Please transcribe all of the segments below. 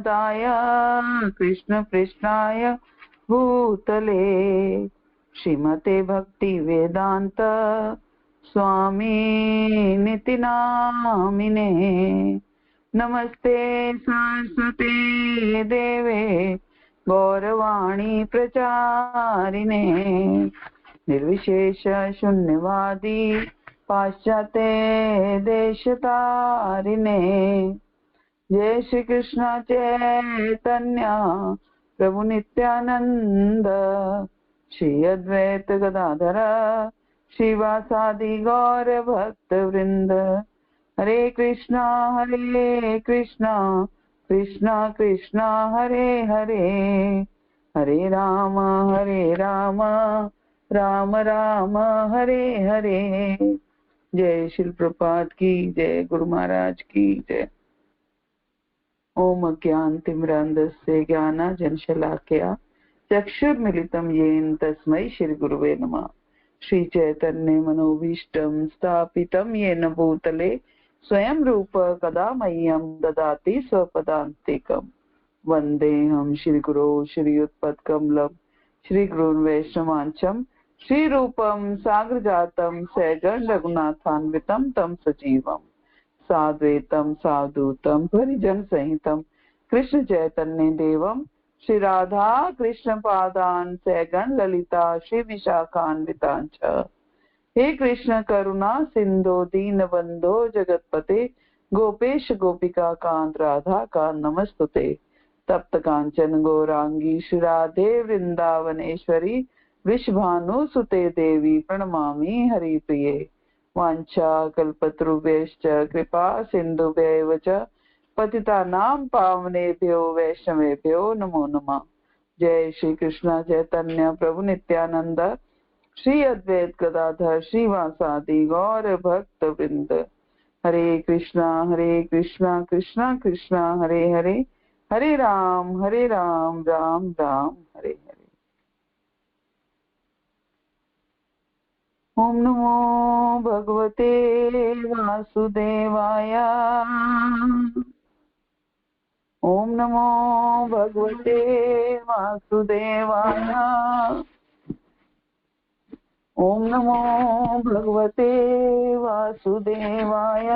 प्रणमादाय कृष्ण पृष्ठाय भूतले श्रीमते भक्ति वेदांत स्वामी निति नामिने। नमस्ते सरस्वते देवे गौरवाणी प्रचारिणे निर्विशेष शून्यवादी पाश्चात्य देशतारिणे। जय श्री कृष्ण चैतन्य प्रभु नित्यानंद श्री अद्वैत गदाधर श्रीवासादि गौर भक्त वृंद। हरे कृष्णा कृष्णा कृष्णा हरे हरे, हरे राम राम राम हरे हरे। जय श्री प्रभुपाद की जय, गुरु महाराज की जय। ओम अज्ञानतिमिरान्धस्य ज्ञानाञ्जनशलाकया चक्षुर्मिलितं येन तस्मै श्री गुरुवे नमः। श्री चैतन्य मनोभीष्टं स्थापितं येन भूतले स्वयं रूप कदा मह्यं ददाति स्वपदान्तिकम्। वन्देऽहं श्रीगुरो श्रीयुतपदकमलं श्रीगुरुन् वैष्णवांशं श्रीरूपं साग्रजातं सहगण रघुनाथान्वितं तं सजीवम् साद्वैतं सावधूतं परिजन सहितं कृष्ण चैतन्य देवं श्री राधा कृष्ण पादान सहगण ललिता श्री विशाखान्वितां च। हे कृष्ण करुणा सिंधु दीनबंधो जगतपते गोपेश गोपिका कांत राधा कांत नमस्तुते। तप्त कांचन गौरांगी श्री राधे वृंदावनेश्वरी वृषभानुसुते देवी प्रणमामि हरिप्रिये। वाञ्छा कल्पतरुभ्यश्च कृपा सिन्धुभ्यैव च पतितानां पावनेभ्यो वैष्णवेभ्यो नमो नमः। जय श्री कृष्ण चैतन्य प्रभु नित्यानंद श्री अद्वैत गदाधर श्रीवासादि गौर भक्त वृंद। हरे कृष्णा कृष्णा कृष्णा हरे हरे, हरे राम राम राम हरे हरे। ओम नमो भगवते वासुदेवाय, ओम नमो भगवते वासुदेवाय, ओम नमो भगवते वासुदेवाय।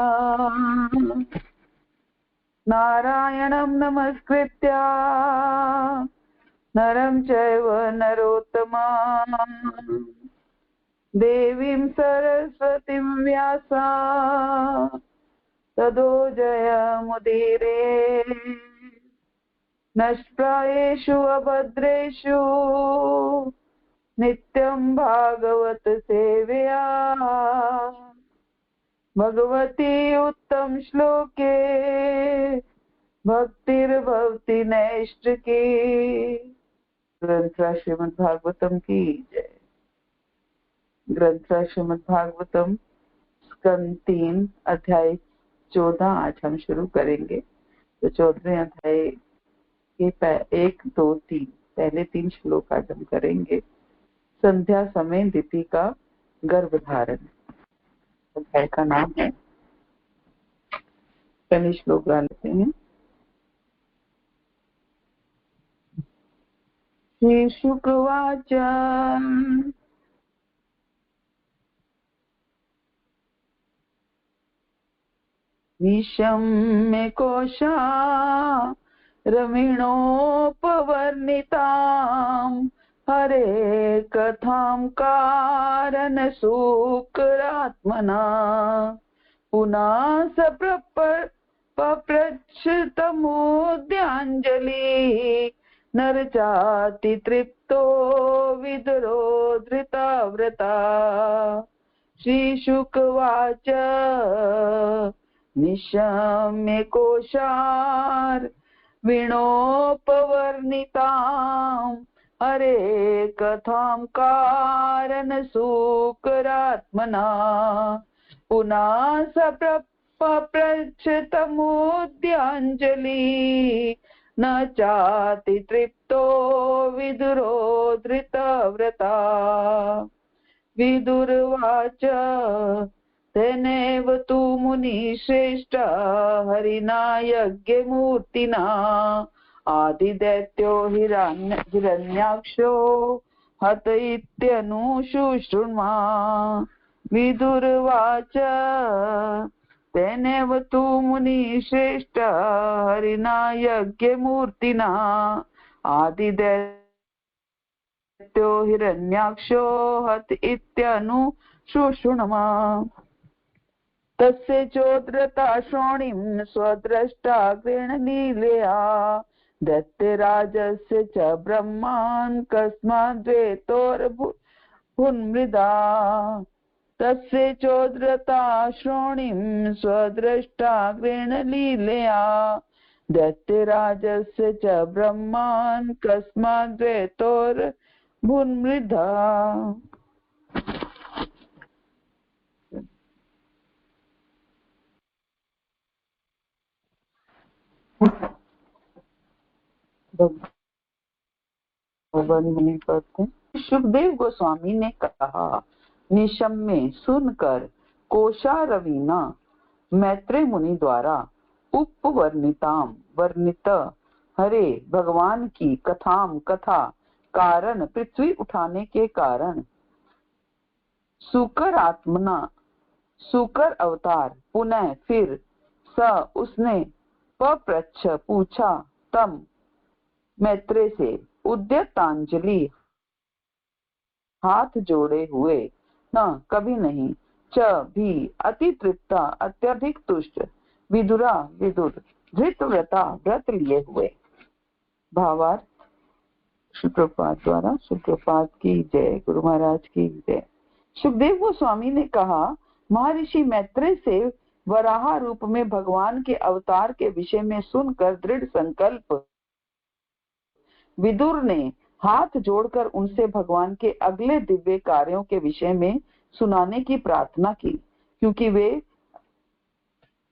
नारायणं नमस्कृत्य नरं चैव नरोत्तमं देवीं सरस्वतीं व्यासा ततो जयमुदीरये। नष्प्रायेषु अभद्रेषु नित्यं भागवत सेवया भगवती उत्तम श्लोके भक्तिर्भवति नैष्ठिकी। ग्रंथ श्रीमद् भागवतम की जय। ग्रंथ श्रीमद् भागवतम स्कंद 3 अध्याय 14 आज हम शुरू करेंगे। तो 14वें अध्याय के 1, 2, 3 पहले 3 श्लोक आज हम करेंगे। संध्या समय दिति का गर्भधारण अध्याय का नाम है। पहले श्लोक गा लेते हैं। श्री शुकवाच निशम्य कोशा रमिणोपवर्णितां हरे कथां कारण सूकरात्मना पुनः पप्रच्छतमुद्यांजलि नरचाति तृप्तो विदुरो धृताव्रता। श्रीशुकवाच निशम्य कोशार विणोपवर्णितां हरे कथां कारण सूकरात्मना पुनः पप्रच्छतमुद्यांजलि न चाति तृप्तो विदुरो धृतव्रता। विदुर्वाच तेनेव तु मुनिश्रेष्ठ हरिणा यज्ञमूर्तिना आदिदैत्यो हिरण्याक्षो हत इत्यनुशुश्रुमा। विदुर्वाच तेनेव तु मुनिश्रेष्ठ हरिणा यज्ञमूर्तिना आदिदैत्यो हिरण्याक्षो हत इत्यनुशुश्रुमा। तस्य चोद्रता श्रोणीं स्वद्रष्टाग्रेण लीलया दैत्यराजस्य च ब्रह्मान् कस्माद्वेतोर्भुन्मृदा। तस्य चोद्रता श्रोणीं स्वद्रष्टाग्रेण लीलया दैत्यराजस्य च ब्रह्मान् कस्माद्वेतोर्भुन्मृदा। सुखदेव गोस्वामी ने कहा, निशम्य सुनकर कोशारवीना मैत्रेय मुनि द्वारा वर्णित हरे भगवान की कथा कारण पृथ्वी उठाने के कारण सुकर अवतार पुनः फिर उसने पप्रच्छ पूछा तम मैत्रेय से उद्यतांजलि हाथ जोड़े हुए न कभी नहीं च भी अति तृप्ता अत्यधिक तुष्ट विदुर धृतव्रता व्रत लिए हुए। भावार्थ श्री प्रभुपाद द्वारा। श्री प्रभुपाद की जय। गुरु महाराज की जय। सुखदेव गोस्वामी ने कहा, महर्षि मैत्रेय से वराह रूप में भगवान के अवतार के विषय में सुनकर दृढ़ संकल्प विदुर ने हाथ जोड़कर उनसे भगवान के अगले दिव्य कार्यों के विषय में सुनाने की प्रार्थना की, क्योंकि वे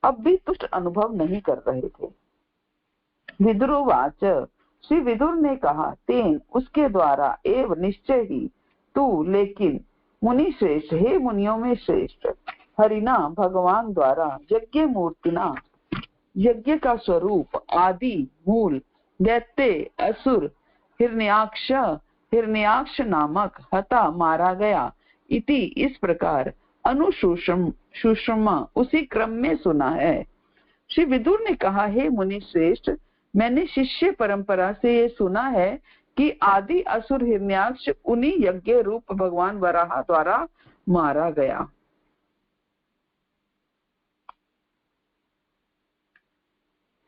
अब भी तुष्ट अनुभव नहीं कर रहे थे। विदुरवाच, श्री विदुर ने कहा, तेन उसके द्वारा एव निश्चय ही तू लेकिन मुनि श्रेष्ठ, हे मुनियों में श्रेष्ठ, हरिना भगवान द्वारा यज्ञ मूर्तिना यज्ञ का स्वरूप आदि मूल दैत्य असुर हिरण्याक्ष नामक हता मारा गया इति इस प्रकार अनुशुश्रमा उसी क्रम में सुना है। श्री विदुर ने कहा, हे मुनि श्रेष्ठ, मैंने शिष्य परंपरा से ये सुना है कि आदि असुर हिरण्याक्ष उन्हीं यज्ञ रूप भगवान वराह द्वारा मारा गया।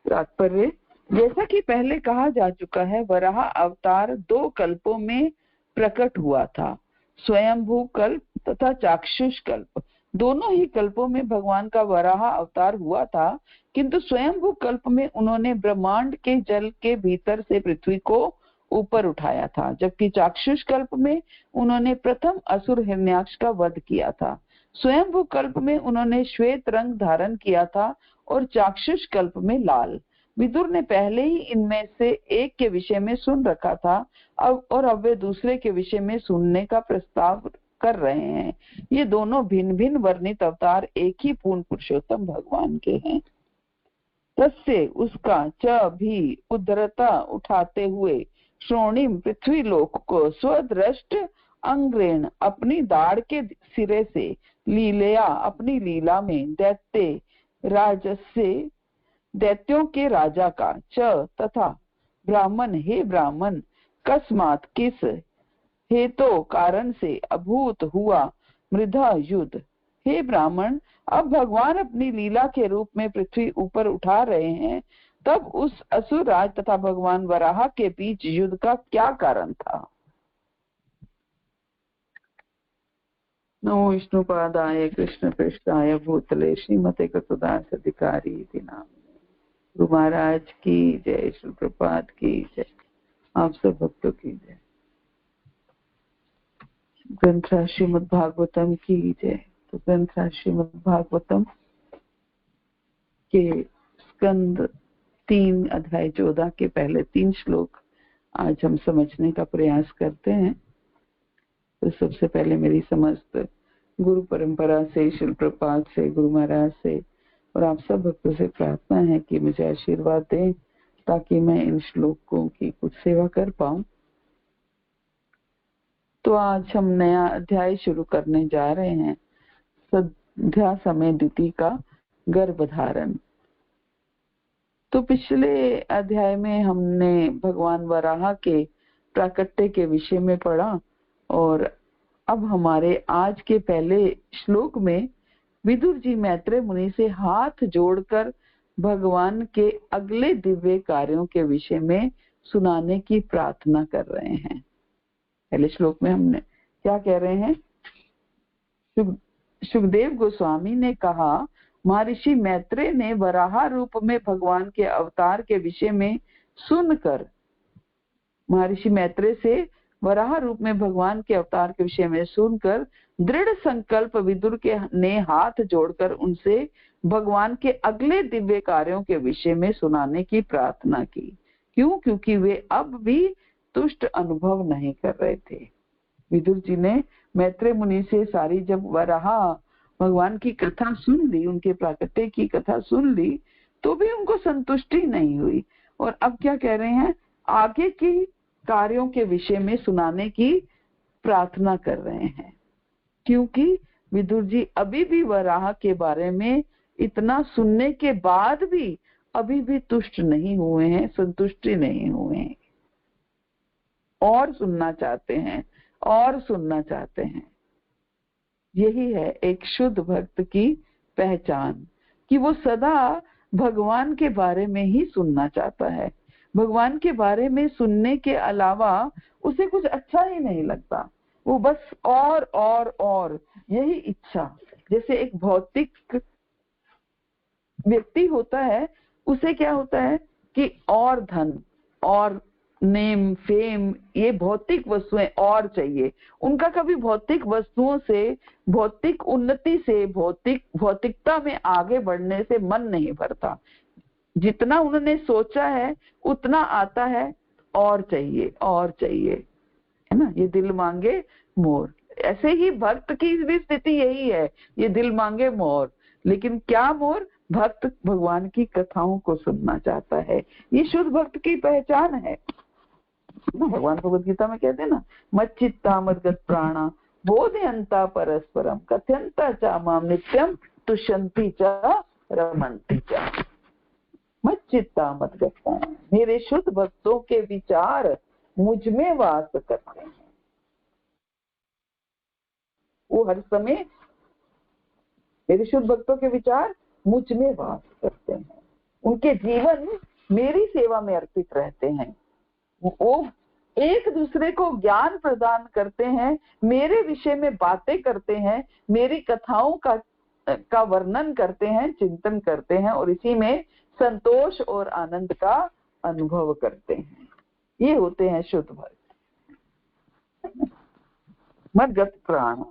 तात्पर्य, जैसा कि पहले कहा जा चुका है, वराह अवतार 2 कल्पों में प्रकट हुआ था, स्वयंभू कल्प तथा चाक्षुष कल्प। दोनों ही कल्पों में भगवान का वराह अवतार हुआ था, किंतु स्वयंभू कल्प में उन्होंने ब्रह्मांड के जल के भीतर से पृथ्वी को ऊपर उठाया था, जबकि चाक्षुष कल्प में उन्होंने प्रथम असुर हिरण्याक्ष का वध किया था। स्वयंभू कल्प में उन्होंने श्वेत रंग धारण किया था और चाक्षुष कल्प में लाल। विदुर ने पहले ही इनमें से एक के विषय में सुन रखा था अब वे दूसरे के विषय में सुनने का प्रस्ताव कर रहे हैं। ये दोनों भिन्न भिन्न वर्णित अवतार एक ही पूर्ण पुरुषोत्तम भगवान के हैं। तस्य उसका च भी उद्धरता उठाते हुए श्रोणिम पृथ्वी लोक को स्वदृष्ट अंग्रेण अपनी दाढ़ के सिरे से लीलया अपनी लीला में दैत्य राजस्य दैत्यों के राजा का च तथा ब्राह्मण, हे ब्राह्मण, कस्मात किस हेतु कारण से अभूत हुआ मृधा युद्ध। हे ब्राह्मण, अब भगवान अपनी लीला के रूप में पृथ्वी ऊपर उठा रहे हैं, तब उस असुर राज तथा भगवान वराह के बीच युद्ध का क्या कारण था। नमो विष्णुपादाय कृष्ण पृष्ठाय भूतले श्रीमते कृतदास अधिकारी नाम। गुरु महाराज की जय। श्री प्रभात की जय। आप सब भक्तों की जय। ग्रंथ श्रीमद् भागवतम की जय। तो ग्रंथ श्रीमद् भागवतम के स्कंद 3 अध्याय 14 के पहले 3 श्लोक आज हम समझने का प्रयास करते हैं। तो सबसे पहले मेरी समस्त गुरु परंपरा से, श्री प्रपात से, गुरु महाराज से और आप सब भक्तों से प्रार्थना है कि मुझे आशीर्वाद दें ताकि मैं इन श्लोकों की कुछ सेवा कर पाऊं। तो आज हम नया अध्याय शुरू करने जा रहे हैं, संध्या समय द्वितीय का गर्भधारण। तो पिछले अध्याय में हमने भगवान वराह के प्राकट्य के विषय में पढ़ा और अब हमारे आज के पहले श्लोक में विदुर जी मैत्रेय मुनि से हाथ जोड़कर भगवान के अगले दिव्य कार्यों के विषय में सुनाने की प्रार्थना कर रहे हैं। पहले श्लोक में हमने क्या कह रहे हैं? सुखदेव गोस्वामी ने कहा, महर्षि मैत्रेय ने वराह रूप में भगवान के अवतार के विषय में सुनकर, महर्षि मैत्रेय से वराह रूप में भगवान के अवतार के विषय में सुनकर दृढ़ संकल्प विदुर के ने हाथ जोड़कर उनसे भगवान के अगले दिव्य कार्यों के विषय में सुनाने की प्रार्थना की। क्यों? क्योंकि वे अब भी तुष्ट अनुभव नहीं कर रहे थे। विदुर जी ने मैत्रेय मुनि से सारी जब वराह भगवान की कथा सुन ली, उनके प्राकट्य की कथा सुन ली, तो भी उनको संतुष्टि नहीं हुई और अब क्या कह रहे हैं? आगे की कार्यों के विषय में सुनाने की प्रार्थना कर रहे हैं। क्योंकि विदुर जी अभी भी वराह के बारे में इतना सुनने के बाद भी अभी भी तुष्ट नहीं हुए हैं, संतुष्टि नहीं हुए हैं, और सुनना चाहते हैं और सुनना चाहते हैं। यही है एक शुद्ध भक्त की पहचान कि वो सदा भगवान के बारे में ही सुनना चाहता है। भगवान के बारे में सुनने के अलावा उसे कुछ अच्छा ही नहीं लगता, वो बस और यही इच्छा। जैसे एक भौतिक व्यक्ति होता है, उसे क्या होता है कि और धन और नेम फेम, ये भौतिक वस्तुएं और चाहिए। उनका कभी भौतिक वस्तुओं से, भौतिक उन्नति से, भौतिकता में आगे बढ़ने से मन नहीं भरता। जितना उन्होंने सोचा है उतना आता है, और चाहिए, है ना। ये दिल मांगे मोर, ऐसे ही भक्त की भी स्थिति यही है, ये दिल मांगे मोर। लेकिन क्या मोर? भक्त भगवान की कथाओं को सुनना चाहता है। ये शुद्ध भक्त की पहचान है। भगवान भगवद गीता में कहते हैं ना, मच्चित्ता मद्गत प्राणा बोधयन्ता परस्परम कथयन्ता च माम नित्यम तुष्यन्ति च रमन्ति च। मच्चित्ता मद्गत प्राणा, मेरे शुद्ध भक्तों के विचार मुझ में वास करते हैं। वो हर समय, मेरे शुद्ध भक्तों के विचार मुझ में वास करते हैं, उनके जीवन मेरी सेवा में अर्पित रहते हैं। वो एक दूसरे को ज्ञान प्रदान करते हैं, मेरे विषय में बातें करते हैं, मेरी कथाओं का वर्णन करते हैं, चिंतन करते हैं और इसी में संतोष और आनंद का अनुभव करते हैं। ये होते हैं शुद्ध भक्त। मद्गत प्राण,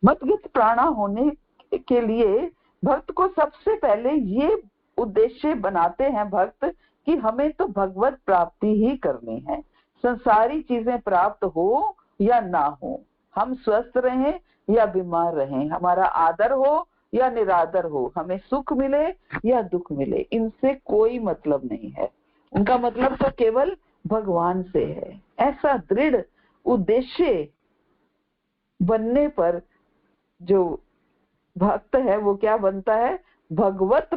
मद्गत प्राणा होने के लिए भक्त को सबसे पहले ये उद्देश्य बनाते हैं भक्त कि हमें तो भगवत प्राप्ति ही करनी है। संसारी चीजें प्राप्त हो या ना हो, हम स्वस्थ रहें या बीमार रहें, हमारा आदर हो या निरादर हो, हमें सुख मिले या दुख मिले, इनसे कोई मतलब नहीं है। उनका मतलब तो केवल भगवान से है। ऐसा दृढ़ उद्देश्य बनने पर जो भक्त है वो क्या बनता है? भगवत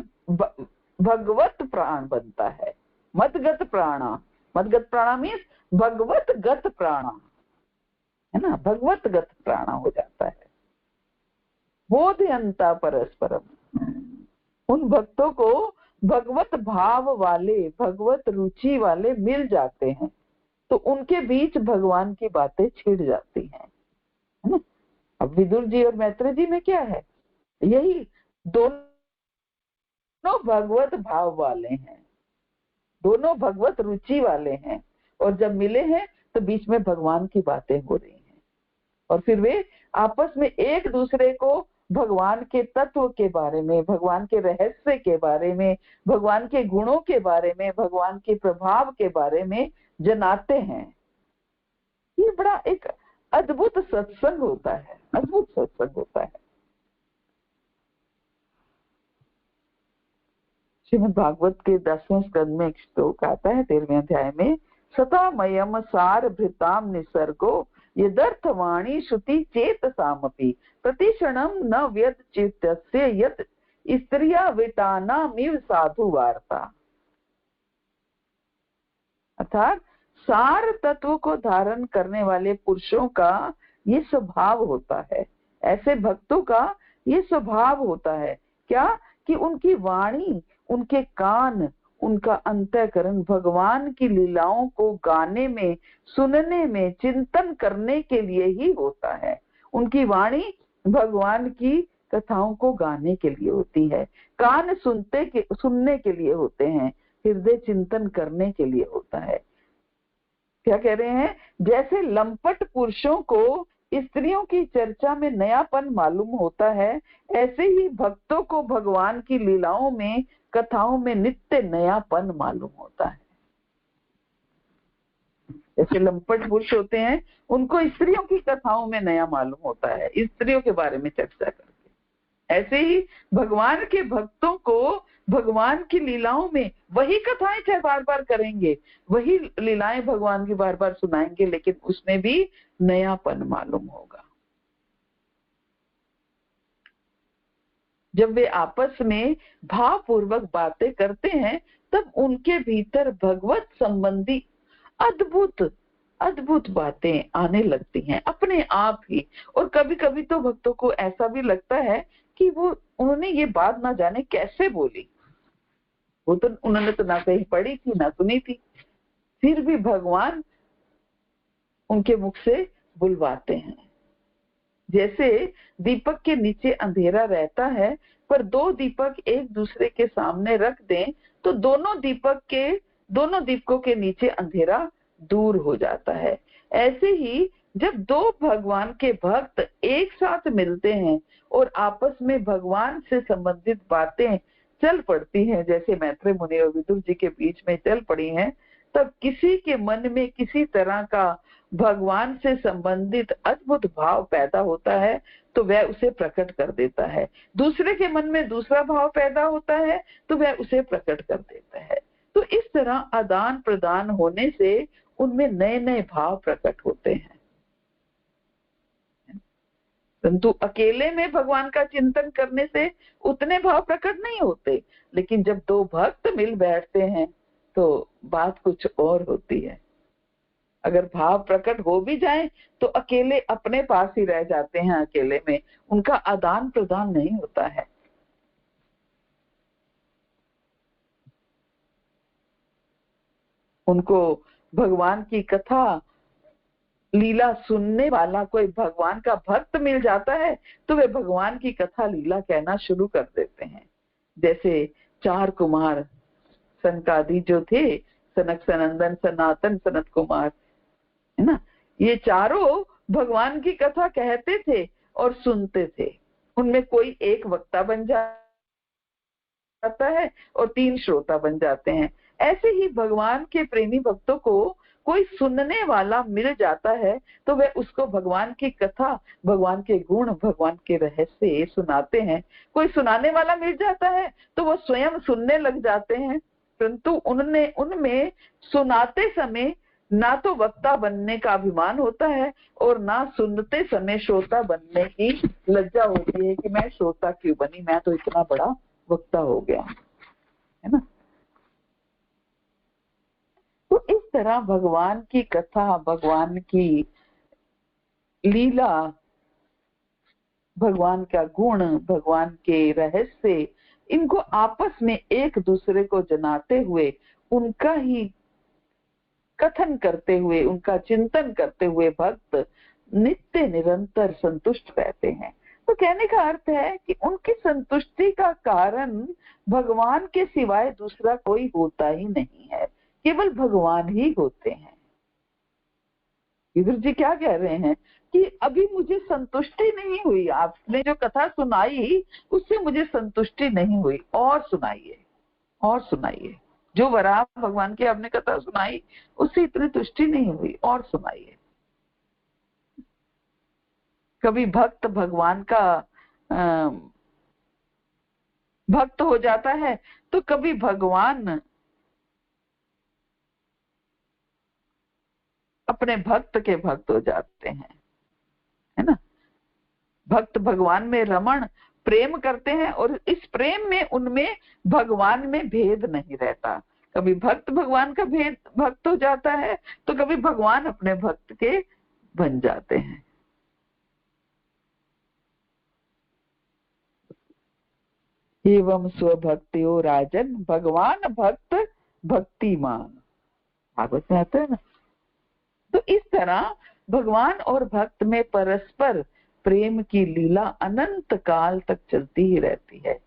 प्राण बनता है। मद्गत प्राणा, मद्गत प्राणा मीन्स भगवत गत प्राणा, है ना, भगवत गत प्राणा हो जाता है। बोधयन्ता परस्परम, उन भक्तों को भगवत भाव वाले, भगवत रुचि वाले मिल जाते हैं, तो उनके बीच भगवान की बातें छिड़ जाती हैं, है ना। अब विदुर जी और मैत्रेय जी में क्या है? यही दोनों भगवत भाव वाले हैं, दोनों भगवत रुचि वाले हैं, और जब मिले हैं तो बीच में भगवान की बातें हो रही हैं और फिर वे आपस में एक दूसरे को भगवान के तत्व के बारे में, भगवान के रहस्य के बारे में, भगवान के गुणों के बारे में, भगवान के प्रभाव के बारे में जनाते हैं। ये बड़ा एक अद्भुत सत्संग होता है, अद्भुत सत्संग होता है। श्रीमद् भागवत के 10वें स्कंद में एक श्लोक आता है 13वें अध्याय में, सतामयम सार भृताम निसर्गो यदर्थवाणी श्रुति चेतसामपि प्रतिक्षणम न व्यद चित्तस्य यत् स्त्रिया विटानामिव साधु वार्ता। अर्थात सार तत्व को धारण करने वाले पुरुषों का ये स्वभाव होता है, ऐसे भक्तों का ये स्वभाव होता है क्या, कि उनकी वाणी, उनके कान, उनका अंतःकरण भगवान की लीलाओं को गाने में, सुनने में, चिंतन करने के लिए ही होता है। उनकी वाणी भगवान की कथाओं को गाने के लिए होती है, कान सुनने के लिए होते हैं, हृदय चिंतन करने के लिए होता है। क्या कह रहे हैं, जैसे लंपट पुरुषों को स्त्रियों की चर्चा में नयापन मालूम होता है, ऐसे ही भक्तों को भगवान की लीलाओं में, कथाओं में नित्य नयापन मालूम होता है। जैसे लंपट पुरुष होते हैं, उनको स्त्रियों की कथाओं में नया मालूम होता है, स्त्रियों के बारे में चर्चा करके, ऐसे ही भगवान के भक्तों को भगवान की लीलाओं में वही कथाएं चाहे बार बार करेंगे, वही लीलाएं भगवान की बार बार सुनाएंगे, लेकिन उसमें भी नयापन मालूम होगा। जब वे आपस में भावपूर्वक बातें करते हैं, तब उनके भीतर भगवत संबंधी अद्भुत अद्भुत बातें आने लगती हैं अपने आप ही। और कभी कभी तो भक्तों को ऐसा भी लगता है कि उन्होंने ये बात ना जाने कैसे बोली, वो तो उन्होंने तो ना कहीं पढ़ी थी ना सुनी थी, फिर भी भगवान उनके मुख से बुलवाते हैं। जैसे दीपक के नीचे अंधेरा रहता है, पर दो दीपक एक दूसरे के सामने रख दें तो दोनों दीपकों के नीचे अंधेरा दूर हो जाता है। ऐसे ही जब दो भगवान के भक्त एक साथ मिलते हैं और आपस में भगवान से संबंधित बातें चल पड़ती हैं, जैसे मैत्रेय मुनि और विदुर जी के बीच में चल पड़ी हैं, तब किसी के मन में किसी तरह का भगवान से संबंधित अद्भुत भाव पैदा होता है तो वह उसे प्रकट कर देता है। दूसरे के मन में दूसरा भाव पैदा होता है तो वह उसे प्रकट कर देता है। तो इस तरह आदान प्रदान होने से उनमें नए नए भाव प्रकट होते हैं। परंतु अकेले में भगवान का चिंतन करने से उतने भाव प्रकट नहीं होते, लेकिन जब दो भक्त मिल बैठते हैं तो बात कुछ और होती है। अगर भाव प्रकट हो भी जाए तो अकेले अपने पास ही रह जाते हैं, अकेले में उनका आदान प्रदान नहीं होता है। उनको भगवान की कथा लीला सुनने वाला कोई भगवान का भक्त मिल जाता है तो वे भगवान की कथा लीला कहना शुरू कर देते हैं। जैसे 4 कुमार सनकादि जो थे, सनक, सनंदन, सनातन, सनत कुमार, है ना, ये चारों भगवान की कथा कहते थे और सुनते थे। उनमें कोई एक वक्ता बन जाता है और 3 श्रोता बन जाते हैं। ऐसे ही भगवान के प्रेमी भक्तों को कोई सुनने वाला मिल जाता है तो वे उसको भगवान की कथा, भगवान के गुण, भगवान के रहस्य सुनाते हैं। कोई सुनाने वाला मिल जाता है तो वो स्वयं सुनने लग जाते हैं, परंतु उनमें सुनाते समय ना तो वक्ता बनने का अभिमान होता है और ना सुनते समय श्रोता बनने की लज्जा होती है कि मैं श्रोता क्यों बनी, मैं तो इतना बड़ा वक्ता हो गया, है ना। तो इस तरह भगवान की कथा, भगवान की लीला, भगवान का गुण, भगवान के रहस्य, इनको आपस में एक दूसरे को जनाते हुए, उनका ही कथन करते हुए, उनका चिंतन करते हुए भक्त नित्य निरंतर संतुष्ट रहते हैं। तो कहने का अर्थ है कि उनकी संतुष्टि का कारण भगवान के सिवाय दूसरा कोई होता ही नहीं है, केवल भगवान ही होते हैं। विदुर जी क्या कह रहे हैं कि अभी मुझे संतुष्टि नहीं हुई, आपने जो कथा सुनाई उससे मुझे संतुष्टि नहीं हुई, और सुनाइए, और सुनाइए। जो वराह भगवान की आपने कथा सुनाई उससे इतनी तुष्टि नहीं हुई, और सुनाइए। कभी भक्त भगवान का भक्त हो जाता है, तो कभी भगवान अपने भक्त के भक्त हो जाते हैं, है ना। भक्त भगवान में रमण प्रेम करते हैं, और इस प्रेम में उनमें भगवान में भेद नहीं रहता। कभी भक्त भगवान का भेद भक्त हो जाता है, तो कभी भगवान अपने भक्त के बन जाते हैं। एवं स्वभक्तियो राजन भगवान भक्त भक्तिमान, भागवत में आता है ना। तो इस तरह भगवान और भक्त में परस्पर प्रेम की लीला अनंत काल तक चलती ही रहती है,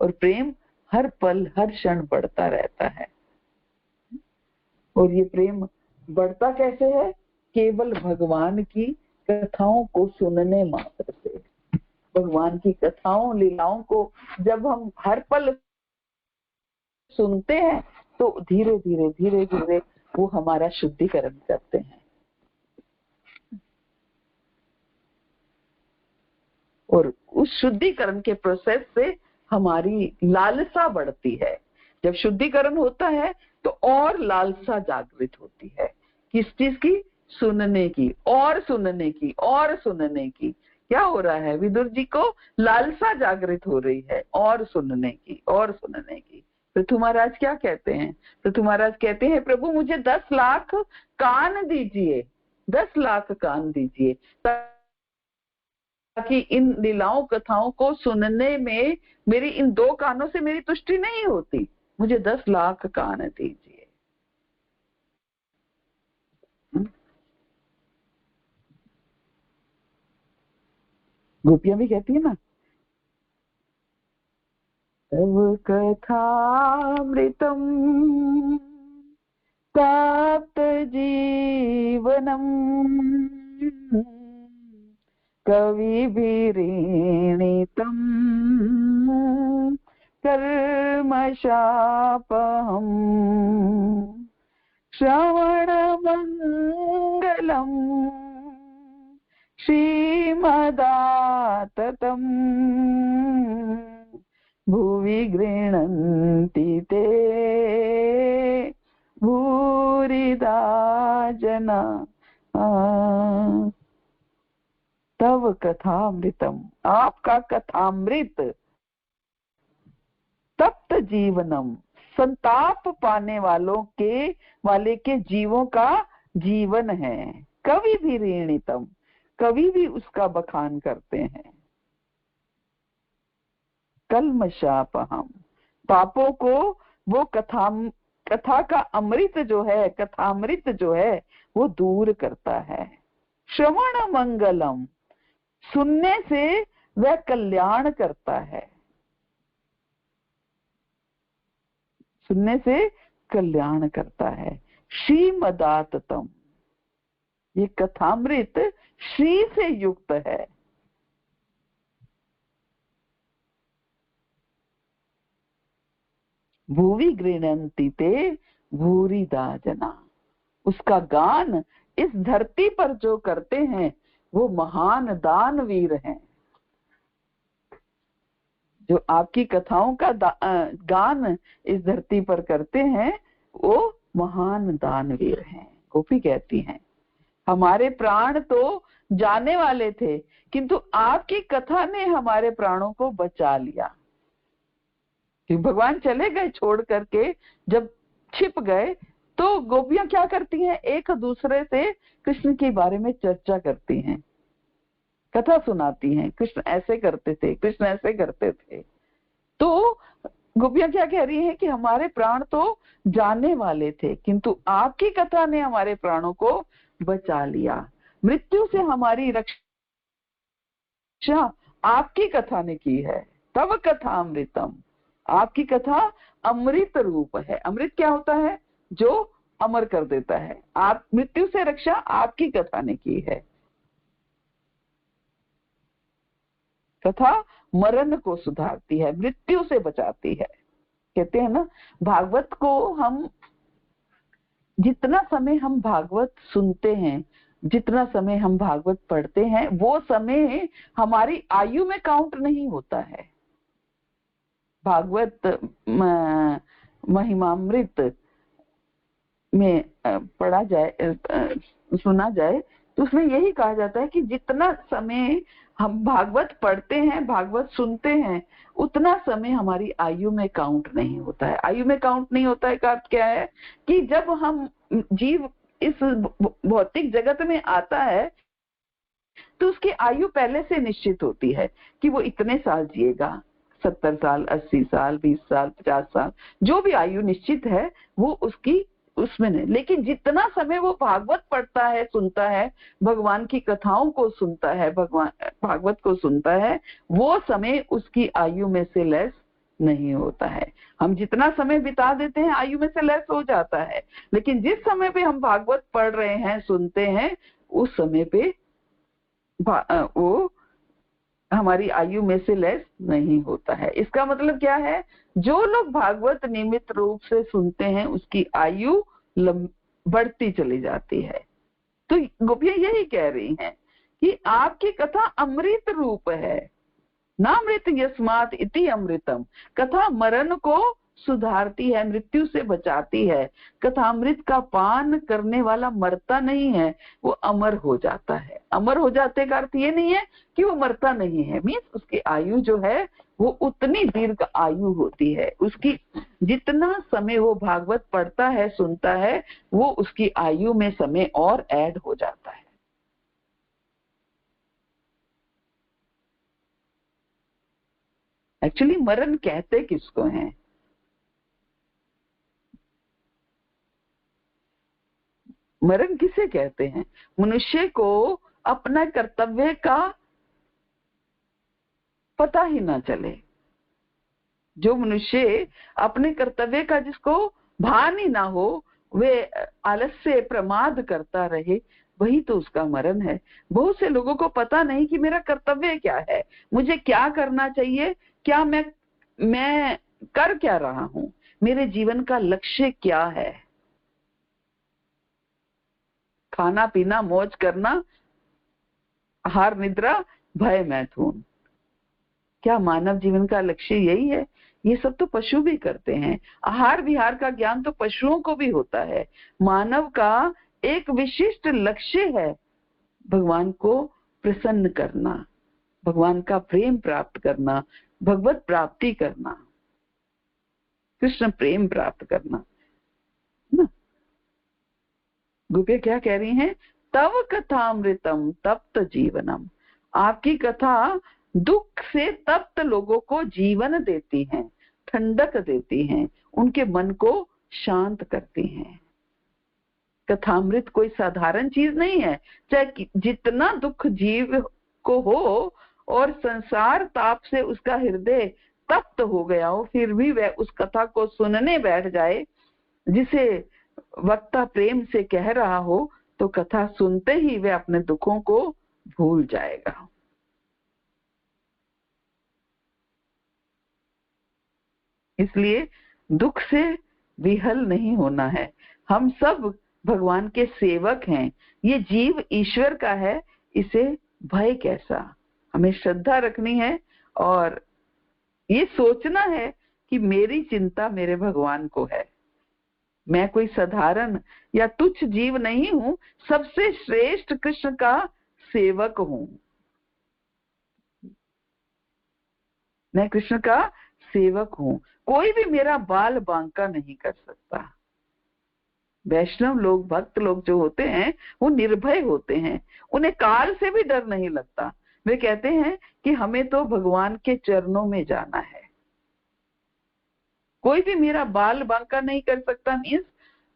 और प्रेम हर पल हर क्षण बढ़ता रहता है। और ये प्रेम बढ़ता कैसे है? केवल भगवान की कथाओं को सुनने मात्र से। भगवान की कथाओं लीलाओं को जब हम हर पल सुनते हैं, तो धीरे धीरे धीरे धीरे वो हमारा शुद्धिकरण करते हैं, और उस शुद्धिकरण के प्रोसेस से हमारी लालसा बढ़ती है। जब शुद्धिकरण होता है तो और लालसा जागृत होती है। किस चीज की? सुनने की, और सुनने की, और सुनने की। क्या हो रहा है? विदुर जी को लालसा जागृत हो रही है, और सुनने की, और सुनने की। पृथु महाराज क्या कहते हैं? पृथु महाराज कहते हैं, प्रभु मुझे 10 लाख कान दीजिए, 10 लाख कान दीजिए, ताकि इन लीलाओं कथाओं को सुनने में मेरी इन 2 कानों से मेरी तुष्टि नहीं होती, मुझे 10 लाख कान दीजिए। गोपियां भी कहती है ना, तव कथामृतम तप्त जीवनम कविभिरीणितं कर्मशापहम् श्रवणमङ्गलम् श्रीमदाततम् भुवि गृह्णन्ति ते भूरिदा जना। तव कथामृतम, आपका कथामृत, तप्त जीवनम, संताप पाने वाले के जीवों का जीवन है। कवि भी ऋणितम, कवि भी उसका बखान करते हैं। कल्मषापहम, पापों को वो कथा का अमृत जो है, कथामृत जो है, वो दूर करता है। श्रवण मंगलम, सुनने से वह कल्याण करता है, सुनने से कल्याण करता है। श्रीमदाततम, ये कथामृत श्री से युक्त है। भूवि गृह्णन्ति ते भूरिदा जना, उसका गान इस धरती पर जो करते हैं वो महान दानवीर हैं। जो आपकी कथाओं का गान इस धरती पर करते हैं वो महान दानवीर हैं। गोपी कहती हैं, हमारे प्राण तो जाने वाले थे, किंतु आपकी कथा ने हमारे प्राणों को बचा लिया। कि भगवान चले गए छोड़ करके, जब छिप गए तो गोपियां क्या करती हैं? एक दूसरे से कृष्ण के बारे में चर्चा करती हैं, कथा सुनाती हैं, कृष्ण ऐसे करते थे, कृष्ण ऐसे करते थे। तो गोपियां क्या कह रही हैं कि हमारे प्राण तो जाने वाले थे, किंतु आपकी कथा ने हमारे प्राणों को बचा लिया। मृत्यु से हमारी रक्षा आपकी कथा ने की है। तव कथा अमृतम, आपकी कथा अमृत रूप है। अमृत क्या होता है? जो अमर कर देता है। आप मृत्यु से रक्षा आपकी कथा ने की है। कथा मरण को सुधारती है, मृत्यु से बचाती है। कहते हैं ना, भागवत को हम जितना समय हम भागवत सुनते हैं जितना समय हम भागवत पढ़ते हैं वो समय हमारी आयु में काउंट नहीं होता है। भागवत महिमामृत में पढ़ा जाए, सुना जाए, तो उसमें यही कहा जाता है कि जितना समय हम भागवत पढ़ते हैं, भागवत सुनते हैं, उतना समय हमारी आयु में काउंट नहीं होता है। आयु में काउंट नहीं होता है का अर्थ क्या है कि जब हम जीव इस भौतिक जगत में आता है तो उसकी आयु पहले से निश्चित होती है कि वो इतने साल जिएगा, 70 साल, 80 साल, 20 साल, 50 साल, जो भी आयु निश्चित है वो उसकी उसमें नहीं। लेकिन जितना समय वो भागवत पढ़ता है, सुनता है, भगवान की कथाओं को सुनता है, भगवान भागवत को सुनता है, वो समय उसकी आयु में से लेस नहीं होता है। हम जितना समय बिता देते हैं आयु में से लेस हो जाता है, लेकिन जिस समय पे हम भागवत पढ़ रहे हैं, सुनते हैं, उस समय पे वो हमारी आयु में से लेस नहीं होता है। इसका मतलब क्या है, जो लोग भागवत नियमित रूप से सुनते हैं उसकी आयु बढ़ती चली जाती है। तो गोपियां यही कह रही हैं कि आपकी कथा अमृत रूप है, नामृत यस्मात् इति अमृतम। कथा मरण को सुधारती है, मृत्यु से बचाती है। कथामृत का पान करने वाला मरता नहीं है, वो अमर हो जाता है। अमर हो जाते का अर्थ ये नहीं है कि वो मरता नहीं है, मीन्स उसकी आयु जो है वो उतनी दीर्घ आयु होती है। उसकी जितना समय वो भागवत पढ़ता है, सुनता है, वो उसकी आयु में समय और ऐड हो जाता है। एक्चुअली मरण कहते किसको हैं? मरण किसे कहते हैं? मनुष्य को अपना कर्तव्य का पता ही ना चले। जो मनुष्य अपने कर्तव्य का जिसको भान ही ना हो, वे आलस्य प्रमाद करता रहे, वही तो उसका मरण है। बहुत से लोगों को पता नहीं कि मेरा कर्तव्य क्या है, मुझे क्या करना चाहिए, क्या मैं कर क्या रहा हूं, मेरे जीवन का लक्ष्य क्या है। खाना पीना, मौज करना, आहार निद्रा, भय मैथुन, क्या मानव जीवन का लक्ष्य यही है? ये सब तो पशु भी करते हैं। आहार विहार का ज्ञान तो पशुओं को भी होता है। मानव का एक विशिष्ट लक्ष्य है भगवान को प्रसन्न करना, भगवान का प्रेम प्राप्त करना, भगवत प्राप्ति करना, कृष्ण प्रेम प्राप्त करना ना। गोपियां क्या कह रही हैं? तव कथामृतम तप्त जीवनम। आपकी कथा दुख से तप्त लोगों को जीवन देती हैं, ठंडक देती हैं, उनके मन को शांत करती हैं। कथामृत कोई साधारण चीज नहीं है। चाहे जितना दुख जीव को हो और संसार ताप से उसका हृदय तप्त हो गया हो, फिर भी वह उस कथा को सुनने बैठ जाए, जिसे वक्ता प्रेम से कह रहा हो, तो कथा सुनते ही वह अपने दुखों को भूल जाएगा। इसलिए दुख से विहल नहीं होना है। हम सब भगवान के सेवक हैं। ये जीव ईश्वर का है, इसे भय कैसा? हमें श्रद्धा रखनी है और ये सोचना है कि मेरी चिंता मेरे भगवान को है। मैं कोई साधारण या तुच्छ जीव नहीं हूं, सबसे श्रेष्ठ कृष्ण का सेवक हूं। मैं कृष्ण का सेवक हूं, कोई भी मेरा बाल बांका नहीं कर सकता। वैष्णव लोग, भक्त लोग जो होते हैं वो निर्भय होते हैं, उन्हें काल से भी डर नहीं लगता। वे कहते हैं कि हमें तो भगवान के चरणों में जाना है, कोई भी मेरा बाल बांका नहीं कर सकता। मीन्स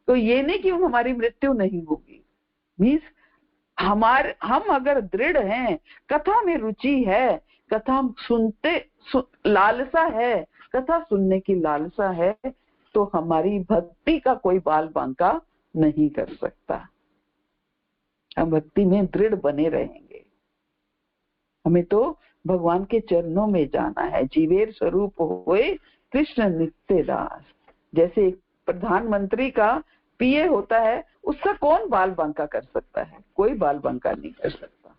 तो ये नहीं कि हमारी मृत्यु नहीं होगी, मीन्स हम अगर दृढ़ हैं, कथा में रुचि है, कथा लालसा है, कथा सुनने की लालसा है, तो हमारी भक्ति का कोई बाल बांका नहीं कर सकता। हम भक्ति में दृढ़ बने रहेंगे। हमें तो भगवान के चरणों में जाना है। जीवेर स्वरूप होए कृष्ण नित्य दास। जैसे प्रधानमंत्री का पीए होता है, उसका कौन बाल बांका कर सकता है? कोई बाल बांका नहीं कर सकता,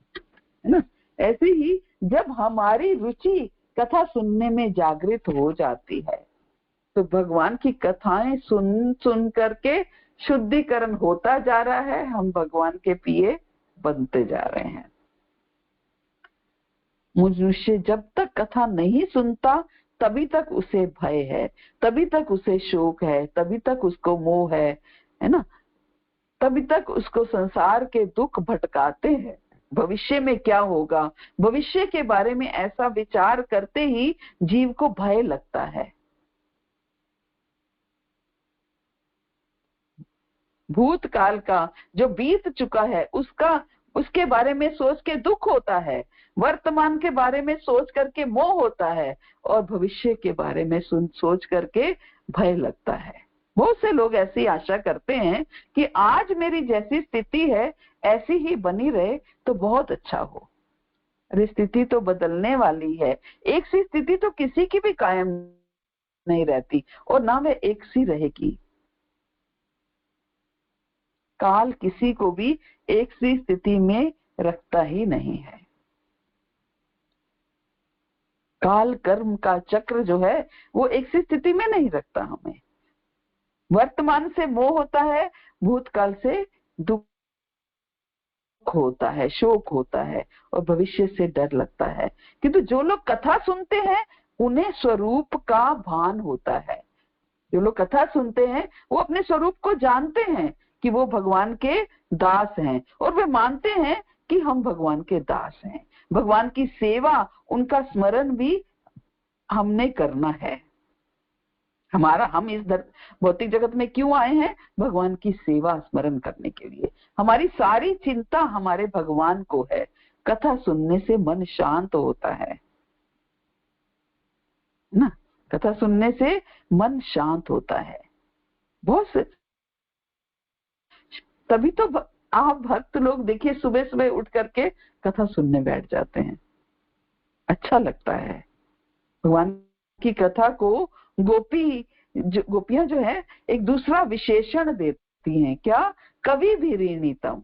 है ना। ऐसे ही जब हमारी रुचि कथा सुनने में जागृत हो जाती है तो भगवान की कथाएं सुन सुन करके शुद्धिकरण होता जा रहा है, हम भगवान के प्रिय बनते जा रहे हैं। मनुष्य जब तक कथा नहीं सुनता तभी तक उसे भय है, तभी तक उसे शोक है, तभी तक उसको मोह है ना, तभी तक उसको संसार के दुख भटकाते हैं। भविष्य में क्या होगा, भविष्य के बारे में ऐसा विचार करते ही जीव को भय लगता है। भूतकाल का जो बीत चुका है उसके बारे में सोच के दुख होता है, वर्तमान के बारे में सोच करके मोह होता है, और भविष्य के बारे में सोच करके भय लगता है। बहुत से लोग ऐसी आशा करते हैं कि आज मेरी जैसी स्थिति है ऐसी ही बनी रहे तो बहुत अच्छा हो। अरे स्थिति तो बदलने वाली है, एक सी स्थिति तो किसी की भी कायम नहीं रहती और ना वह एक सी रहेगी। काल किसी को भी एक सी स्थिति में रखता ही नहीं है। काल कर्म का चक्र जो है वो एक सी स्थिति में नहीं रखता हमें। वर्तमान से मोह होता है, भूतकाल से दुख होता है, शोक होता है, और भविष्य से डर लगता है। किंतु जो लोग कथा सुनते हैं उन्हें स्वरूप का भान होता है। जो लोग कथा सुनते हैं वो अपने स्वरूप को जानते हैं कि वो भगवान के दास हैं, और वे मानते हैं कि हम भगवान के दास हैं। भगवान की सेवा, उनका स्मरण भी हमने करना है। हम इस भौतिक जगत में क्यों आए हैं? भगवान की सेवा स्मरण करने के लिए। हमारी सारी चिंता हमारे भगवान को है। कथा सुनने से मन शांत होता है ना, कथा सुनने से मन शांत होता है। बहुत से तभी तो आप भक्त लोग देखिए सुबह सुबह उठ करके कथा सुनने बैठ जाते हैं, अच्छा लगता है। भगवान की कथा को गोपियां जो है एक दूसरा विशेषण देती हैं, क्या? कवि भी ऋणीतम,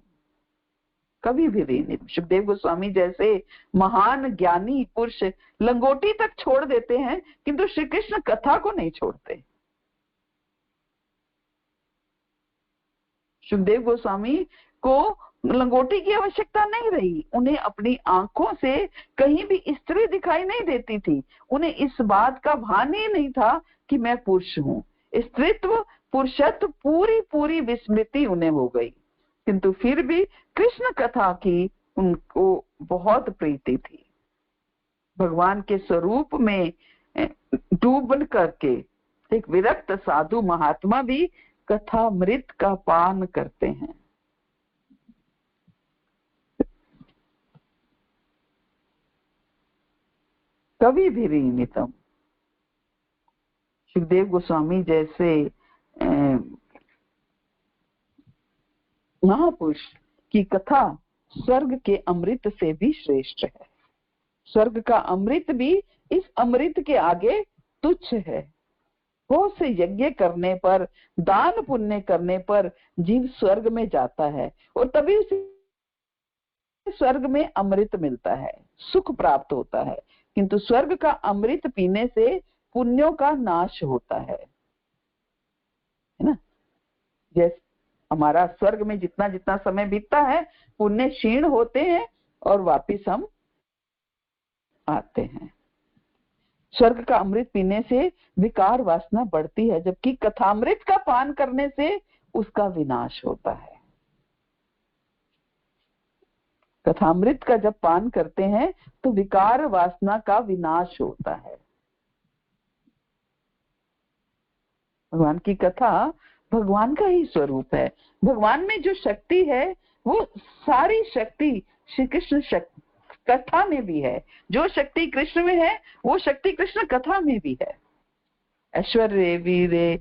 कवि भी ऋणीतम। सुखदेव गोस्वामी जैसे महान ज्ञानी पुरुष लंगोटी तक छोड़ देते हैं किंतु श्री कृष्ण कथा को नहीं छोड़ते। सुखदेव गोस्वामी को लंगोटी की आवश्यकता नहीं रही, उन्हें अपनी आंखों से कहीं भी स्त्री दिखाई नहीं देती थी। उन्हें इस बात का भान ही नहीं था कि मैं पुरुष हूँ। स्त्रीत्व पुरुषत्व पूरी पूरी विस्मृति उन्हें हो गई, किंतु फिर भी कृष्ण कथा की उनको बहुत प्रीति थी। भगवान के स्वरूप में डूब करके एक विरक्त साधु महात्मा भी कथामृत का पान करते हैं। कवि भी ऋणीतम। सुखदेव गोस्वामी जैसे महापुरुष की कथा स्वर्ग के अमृत से भी श्रेष्ठ है। स्वर्ग का अमृत भी इस अमृत के आगे तुच्छ है। बहुत से यज्ञ करने पर, दान पुण्य करने पर जीव स्वर्ग में जाता है और तभी उसे स्वर्ग में अमृत मिलता है, सुख प्राप्त होता है। किंतु स्वर्ग का अमृत पीने से पुण्यों का नाश होता है ना। जैसे हमारा स्वर्ग में जितना जितना समय बीतता है पुण्य क्षीण होते हैं और वापिस हम आते हैं। स्वर्ग का अमृत पीने से विकार वासना बढ़ती है, जबकि कथामृत का पान करने से उसका विनाश होता है। कथामृत का जब पान करते हैं तो विकार वासना का विनाश होता है। भगवान की कथा भगवान का ही स्वरूप है। भगवान में जो शक्ति है वो सारी शक्ति श्री कृष्ण कथा में भी है। जो शक्ति कृष्ण में है वो शक्ति कृष्ण कथा में भी है। ऐश्वर्य, वीर्य,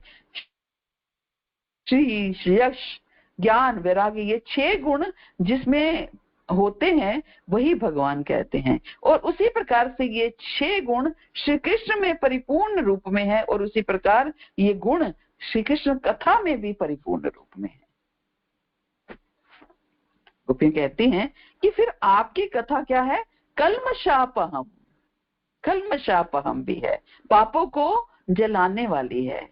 श्री, यश, ज्ञान, वैराग्य, ये 6 गुण जिसमें होते हैं वही भगवान कहते हैं। और उसी प्रकार से ये 6 गुण श्री कृष्ण में परिपूर्ण रूप में है और उसी प्रकार ये गुण श्री कृष्ण कथा में भी परिपूर्ण रूप में है। गोपियां कहती हैं कि फिर आपकी कथा क्या है, कल्मषापहम, कल्मषापहम भी है, पापों को जलाने वाली है।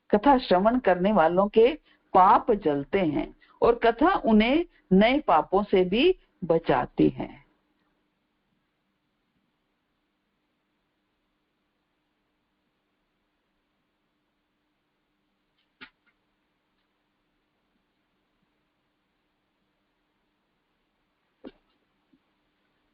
कथा श्रवण करने वालों के पाप जलते हैं और कथा उन्हें नए पापों से भी बचाती है।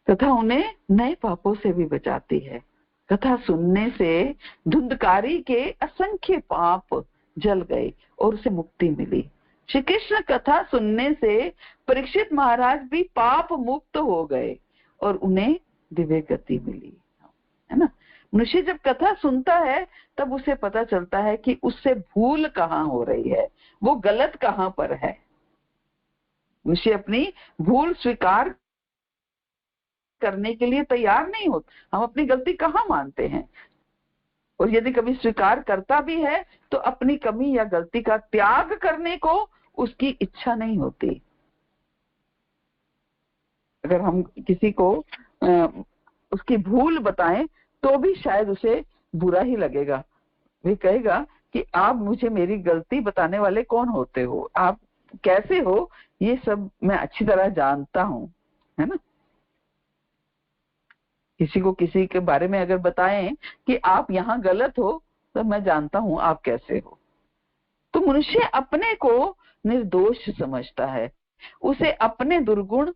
कथा उन्हें नए पापों से भी बचाती है। कथा सुनने से धुंधकारी के असंख्य पाप जल गए और उसे मुक्ति मिली। श्री कृष्ण कथा सुनने से परीक्षित महाराज भी पाप मुक्त हो गए और उन्हें दिव्य गति मिली, है ना। मनुष्य जब कथा सुनता है तब उसे पता चलता है कि उससे भूल कहाँ हो रही है, वो गलत कहाँ पर है। मनुष्य अपनी भूल स्वीकार करने के लिए तैयार नहीं होते। हम अपनी गलती कहाँ मानते हैं, और यदि कभी स्वीकार करता भी है तो अपनी कमी या गलती का त्याग करने को उसकी इच्छा नहीं होती। अगर हम किसी को उसकी भूल बताएं तो भी शायद उसे बुरा ही लगेगा। वे कहेगा कि आप मुझे मेरी गलती बताने वाले कौन होते हो, आप कैसे हो, ये सब मैं अच्छी तरह जानता हूं, है ना। किसी को किसी के बारे में अगर बताएं कि आप यहाँ गलत हो तो मैं जानता हूं आप कैसे हो। तो मनुष्य अपने को निर्दोष समझता है, उसे अपने दुर्गुण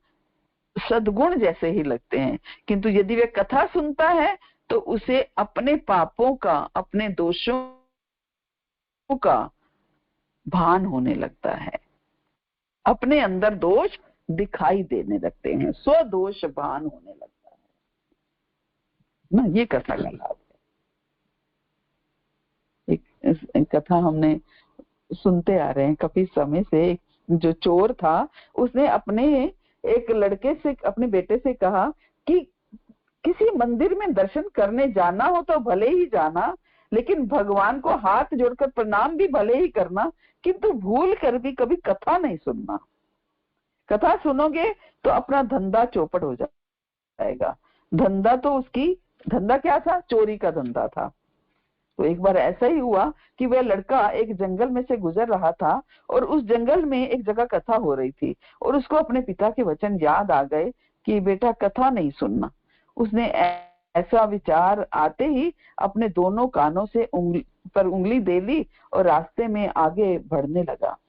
सद्गुण जैसे ही लगते हैं। किंतु यदि वे कथा सुनता है तो उसे अपने पापों का, अपने दोषों का भान होने लगता है, अपने अंदर दोष दिखाई देने लगते हैं, स्वदोष भान होने लगता है ना। ये कथा का लाभ है। एक कथा हमने सुनते आ रहे हैं काफी समय से। एक जो चोर था उसने अपने एक लड़के से, अपने बेटे से कहा कि किसी मंदिर में दर्शन करने जाना हो तो भले ही जाना, लेकिन भगवान को हाथ जोड़कर प्रणाम भी भले ही करना, किंतु भूल कर भी कभी कथा नहीं सुनना। कथा सुनोगे तो अपना धंधा चौपट हो जाएगा। धंधा तो उसकी, धंधा क्या था, चोरी का धंधा था। तो एक बार ऐसा ही हुआ कि वह लड़का एक जंगल में से गुजर रहा था और उस जंगल में एक जगह कथा हो रही थी और उसको अपने पिता के वचन याद आ गए कि बेटा कथा नहीं सुनना। उसने ऐसा विचार आते ही अपने दोनों कानों से उंगली दे ली और रास्ते में आगे बढ़ने लगा।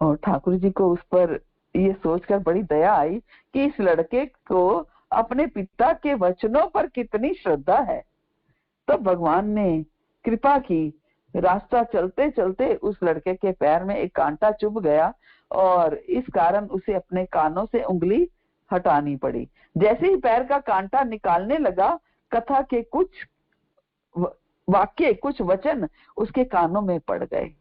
और ठाकुर जी को उस पर ये सोचकर बड़ी दया आई कि इस लड़के को अपने पिता के वचनों पर कितनी श्रद्धा है। तब भगवान ने कृपा की, रास्ता चलते चलते उस लड़के के पैर में एक कांटा चुभ गया और इस कारण उसे अपने कानों से उंगली हटानी पड़ी। जैसे ही पैर का कांटा निकालने लगा, कथा के कुछ वाक्य, कुछ वचन उसके कानों में पड़ गए।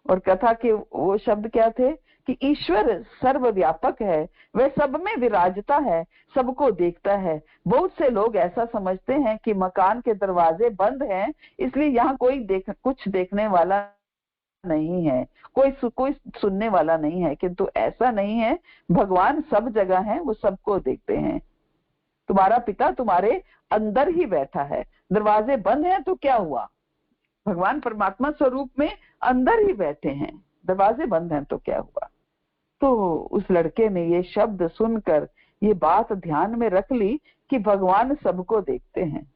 और कथा के वो शब्द क्या थे कि ईश्वर सर्वव्यापक है, वह सब में विराजता है, सबको देखता है। बहुत से लोग ऐसा समझते हैं कि मकान के दरवाजे बंद हैं, इसलिए यहाँ कोई कुछ देखने वाला नहीं है, कोई सुनने वाला नहीं है, किंतु ऐसा नहीं है। भगवान सब जगह है, वो सबको देखते हैं। तुम्हारा पिता तुम्हारे अंदर ही बैठा है, दरवाजे बंद हैं तो क्या हुआ, भगवान परमात्मा स्वरूप में अंदर ही बैठे हैं, दरवाजे बंद हैं तो क्या हुआ। तो उस लड़के ने ये शब्द सुनकर ये बात ध्यान में रख ली कि भगवान सबको देखते हैं।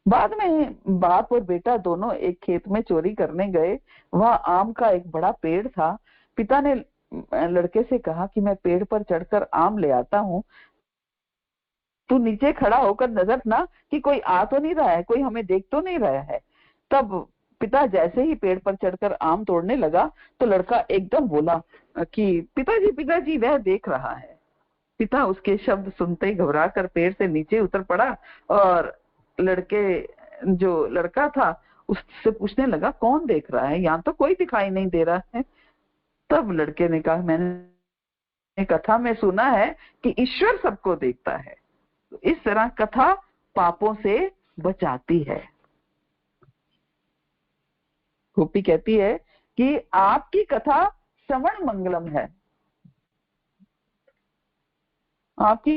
बाद में बाप और बेटा दोनों एक खेत में चोरी करने गए। वहां आम का एक बड़ा पेड़ था। पिता ने लड़के से कहा कि मैं पेड़ पर चढ़कर आम ले आता हूँ, तू नीचे खड़ा होकर नजर ना कि कोई आ तो नहीं रहा है, कोई हमें देख तो नहीं रहा है। तब पिता जैसे ही पेड़ पर चढ़कर आम तोड़ने लगा तो लड़का एकदम बोला कि पिताजी वह देख रहा है। पिता उसके शब्द सुनते ही घबरा कर पेड़ से नीचे उतर पड़ा और जो लड़का था उससे पूछने लगा कौन देख रहा है, यहाँ तो कोई दिखाई नहीं दे रहा है। तब लड़के ने कहा मैंने कथा में सुना है कि ईश्वर सबको देखता है। इस तरह कथा पापों से बचाती है। गोपी कहती है कि आपकी कथा श्रवण मंगलम है, आपकी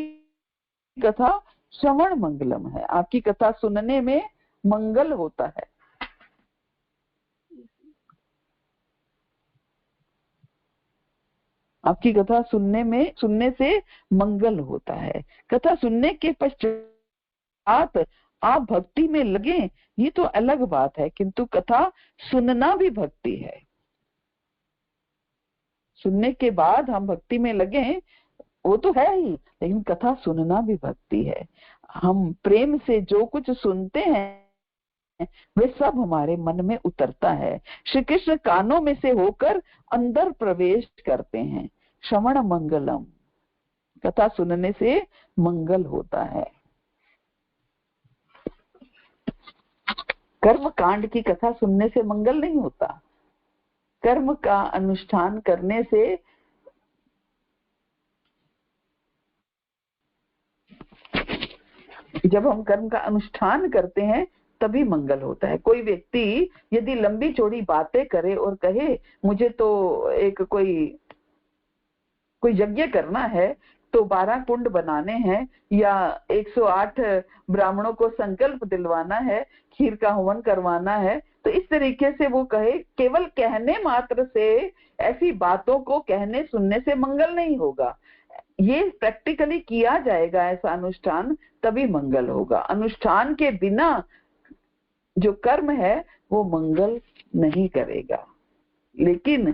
कथा श्रवण मंगलम है, आपकी कथा सुनने में मंगल होता है। आपकी कथा सुनने से मंगल होता है। कथा सुनने के पश्चात आप भक्ति में लगे, ये तो अलग बात है, किंतु कथा सुनना भी भक्ति है। सुनने के बाद हम भक्ति में लगे वो तो है ही, लेकिन कथा सुनना भी भक्ति है। हम प्रेम से जो कुछ सुनते हैं वे सब हमारे मन में उतरता है। श्री कृष्ण कानों में से होकर अंदर प्रवेश करते हैं। श्रवण मंगलम, कथा सुनने से मंगल होता है। कर्म कांड की कथा सुनने से मंगल नहीं होता। कर्म का अनुष्ठान करने से जब हम कर्म का अनुष्ठान करते हैं तभी मंगल होता है। कोई व्यक्ति यदि लंबी चौड़ी बातें करे और कहे मुझे तो एक कोई यज्ञ करना है, तो 12 कुंड बनाने हैं या 108 ब्राह्मणों को संकल्प दिलवाना है, खीर का हवन करवाना है, तो इस तरीके से वो कहे, केवल कहने मात्र से, ऐसी बातों को कहने सुनने से मंगल नहीं होगा। ये प्रैक्टिकली किया जाएगा ऐसा अनुष्ठान, तभी मंगल होगा। अनुष्ठान के बिना जो कर्म है वो मंगल नहीं करेगा। लेकिन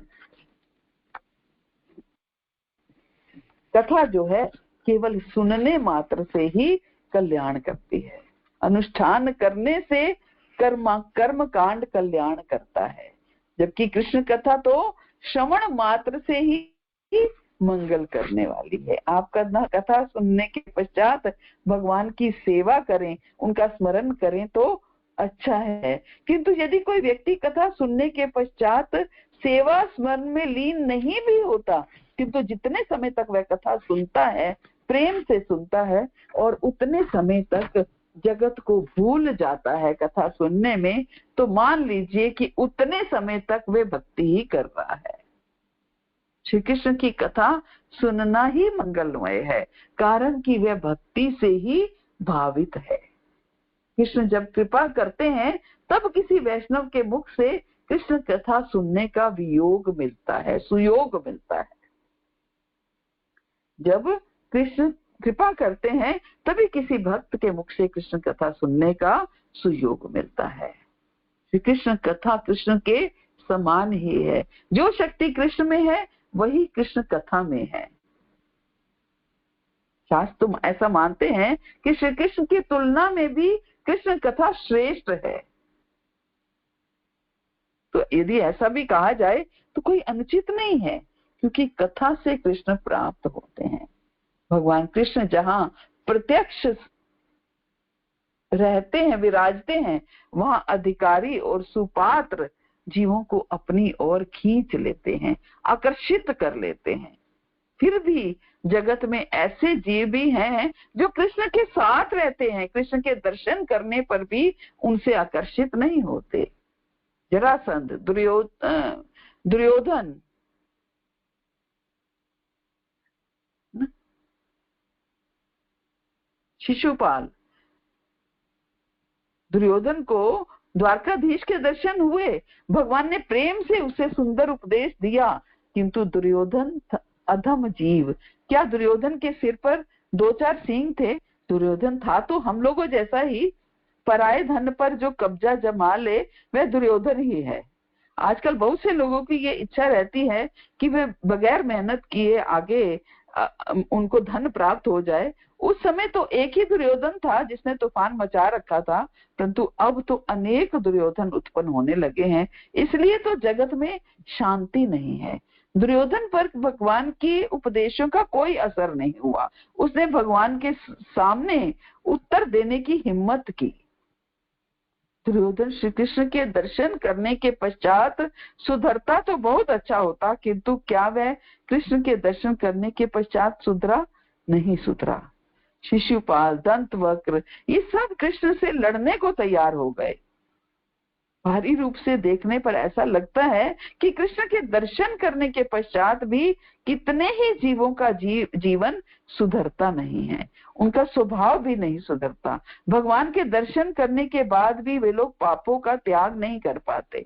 कथा जो है केवल सुनने मात्र से ही कल्याण करती है। अनुष्ठान करने से कर्म कांड कल्याण करता है, जबकि कृष्ण कथा तो श्रवण मात्र से ही मंगल करने वाली है। आप कथा सुनने के पश्चात भगवान की सेवा करें, उनका स्मरण करें तो अच्छा है। किंतु यदि कोई व्यक्ति कथा सुनने के पश्चात सेवा स्मरण में लीन नहीं भी होता, किंतु जितने समय तक वह कथा सुनता है, प्रेम से सुनता है, और उतने समय तक जगत को भूल जाता है कथा सुनने में, तो मान लीजिए कि उतने समय तक वे भक्ति ही कर रहा है। श्री कृष्ण की कथा सुनना ही मंगलमय है, कारण कि वह भक्ति से ही भावित है। कृष्ण जब कृपा करते हैं तब किसी वैष्णव के मुख से कृष्ण कथा सुनने का वियोग मिलता है, सुयोग मिलता है। जब कृष्ण कृपा करते हैं तभी किसी भक्त के मुख से कृष्ण कथा सुनने का सुयोग मिलता है। श्री कृष्ण कथा कृष्ण के समान ही है। जो शक्ति कृष्ण में है वही कृष्ण कथा में है। शास्त्र ऐसा मानते हैं कि श्री कृष्ण की तुलना में भी कृष्ण कथा श्रेष्ठ है। तो यदि ऐसा भी कहा जाए तो कोई अनुचित नहीं है, क्योंकि कथा से कृष्ण प्राप्त होते हैं। भगवान कृष्ण जहां प्रत्यक्ष रहते हैं, विराजते हैं, वहां अधिकारी और सुपात्र जीवों को अपनी ओर खींच लेते हैं, आकर्षित कर लेते हैं। फिर भी जगत में ऐसे जीव भी हैं जो कृष्ण के साथ रहते हैं, कृष्ण के दर्शन करने पर भी उनसे आकर्षित नहीं होते। जरासंध, दुर्योधन, शिशुपाल, दुर्योधन को द्वारकाधीश के दर्शन हुए, भगवान ने प्रेम से उसे सुंदर उपदेश दिया, किंतु दुर्योधन अधम जीव। क्या दुर्योधन के सिर पर 2-4 सींग थे? दुर्योधन था तो हम लोगों जैसा ही, पराये धन पर जो कब्जा जमा ले वह दुर्योधन ही है। आजकल बहुत से लोगों की ये इच्छा रहती है कि वे बगैर मेहनत किए आगे उनको धन प्राप्त हो जाए। उस समय तो एक ही दुर्योधन था जिसने तूफान मचा रखा था, परंतु अब तो अनेक दुर्योधन उत्पन्न होने लगे हैं, इसलिए तो जगत में शांति नहीं है। दुर्योधन पर भगवान के उपदेशों का कोई असर नहीं हुआ। उसने भगवान के सामने उत्तर देने की हिम्मत की। दुर्योधन श्री कृष्ण के दर्शन करने के पश्चात सुधरता तो बहुत अच्छा होता, किंतु क्या वह कृष्ण के दर्शन करने के पश्चात सुधरा? नहीं सुधरा। शिशुपाल, दंत वक्र, ये सब कृष्ण से लड़ने को तैयार हो गए। बाहरी रूप से देखने पर ऐसा लगता है कि कृष्ण के दर्शन करने के पश्चात भी कितने ही जीवों का जीवन सुधरता नहीं है, उनका स्वभाव भी नहीं सुधरता। भगवान के दर्शन करने के बाद भी वे लोग पापों का त्याग नहीं कर पाते।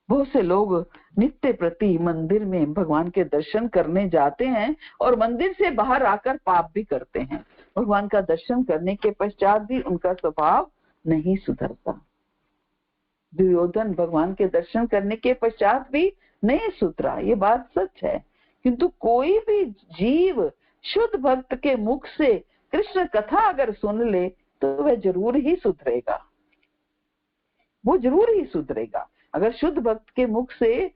बहुत से लोग नित्य प्रति मंदिर में भगवान के दर्शन करने जाते हैं और मंदिर से बाहर आकर पाप भी करते हैं। भगवान का दर्शन करने के पश्चात भी उनका स्वभाव नहीं सुधरता। दुर्योधन भगवान के दर्शन करने के पश्चात भी नहीं सुधरा, ये बात सच है। किंतु कोई भी जीव शुद्ध भक्त के मुख से कृष्ण कथा अगर सुन ले तो वह जरूर ही सुधरेगा, वो जरूर ही सुधरेगा। अगर शुद्ध भक्त के मुख से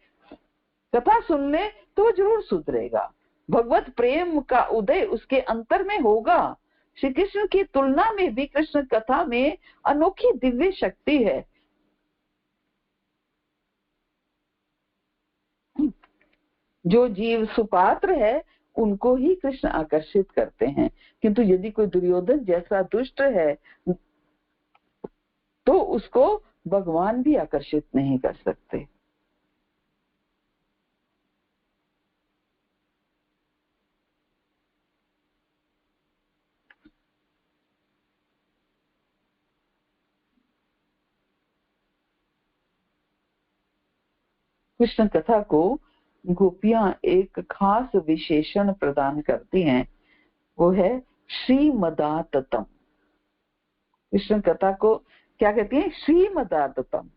कथा सुन ले तो वो जरूर सुधरेगा। भगवत प्रेम का उदय उसके अंतर में होगा। श्री कृष्ण की तुलना में भी कृष्ण कथा में अनोखी दिव्य शक्ति है। जो जीव सुपात्र है उनको ही कृष्ण आकर्षित करते हैं, किंतु यदि कोई दुर्योधन जैसा दुष्ट है तो उसको भगवान भी आकर्षित नहीं कर सकते। कृष्ण कथा को गोपियां एक खास विशेषण प्रदान करती हैं, वो है श्रीमदाततम। कृष्ण कथा को क्या कहती है? श्रीमदाततम।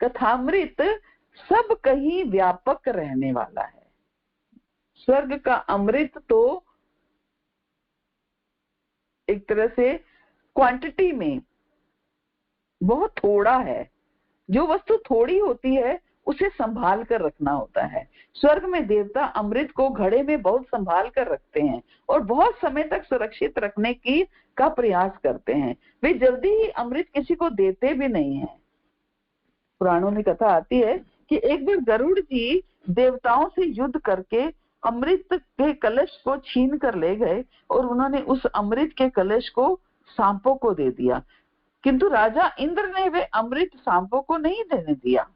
कथामृत सब कहीं व्यापक रहने वाला है। स्वर्ग का अमृत तो एक तरह से क्वांटिटी में बहुत थोड़ा है। जो वस्तु थोड़ी होती है उसे संभाल कर रखना होता है। स्वर्ग में देवता अमृत को घड़े में बहुत संभाल कर रखते हैं और बहुत समय तक सुरक्षित रखने का प्रयास करते हैं। वे जल्दी ही अमृत किसी को देते भी नहीं है। पुराणों में कथा आती है कि एक बार गरुड़ जी देवताओं से युद्ध करके अमृत के कलश को छीन कर ले गए और उन्होंने उस अमृत के कलश को सांपों को दे दिया, किंतु राजा इंद्र ने वे अमृत सांपों को नहीं देने दिया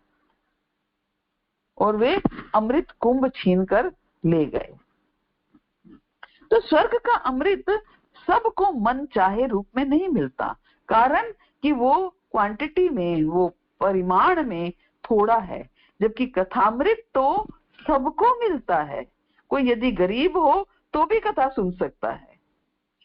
और वे अमृत कुंभ छीन कर ले गए। तो स्वर्ग का अमृत सबको मन चाहे रूप में नहीं मिलता, कारण कि वो क्वांटिटी में, वो परिमाण में थोड़ा है। जबकि कथामृत तो सबको मिलता है। कोई यदि गरीब हो तो भी कथा सुन सकता है।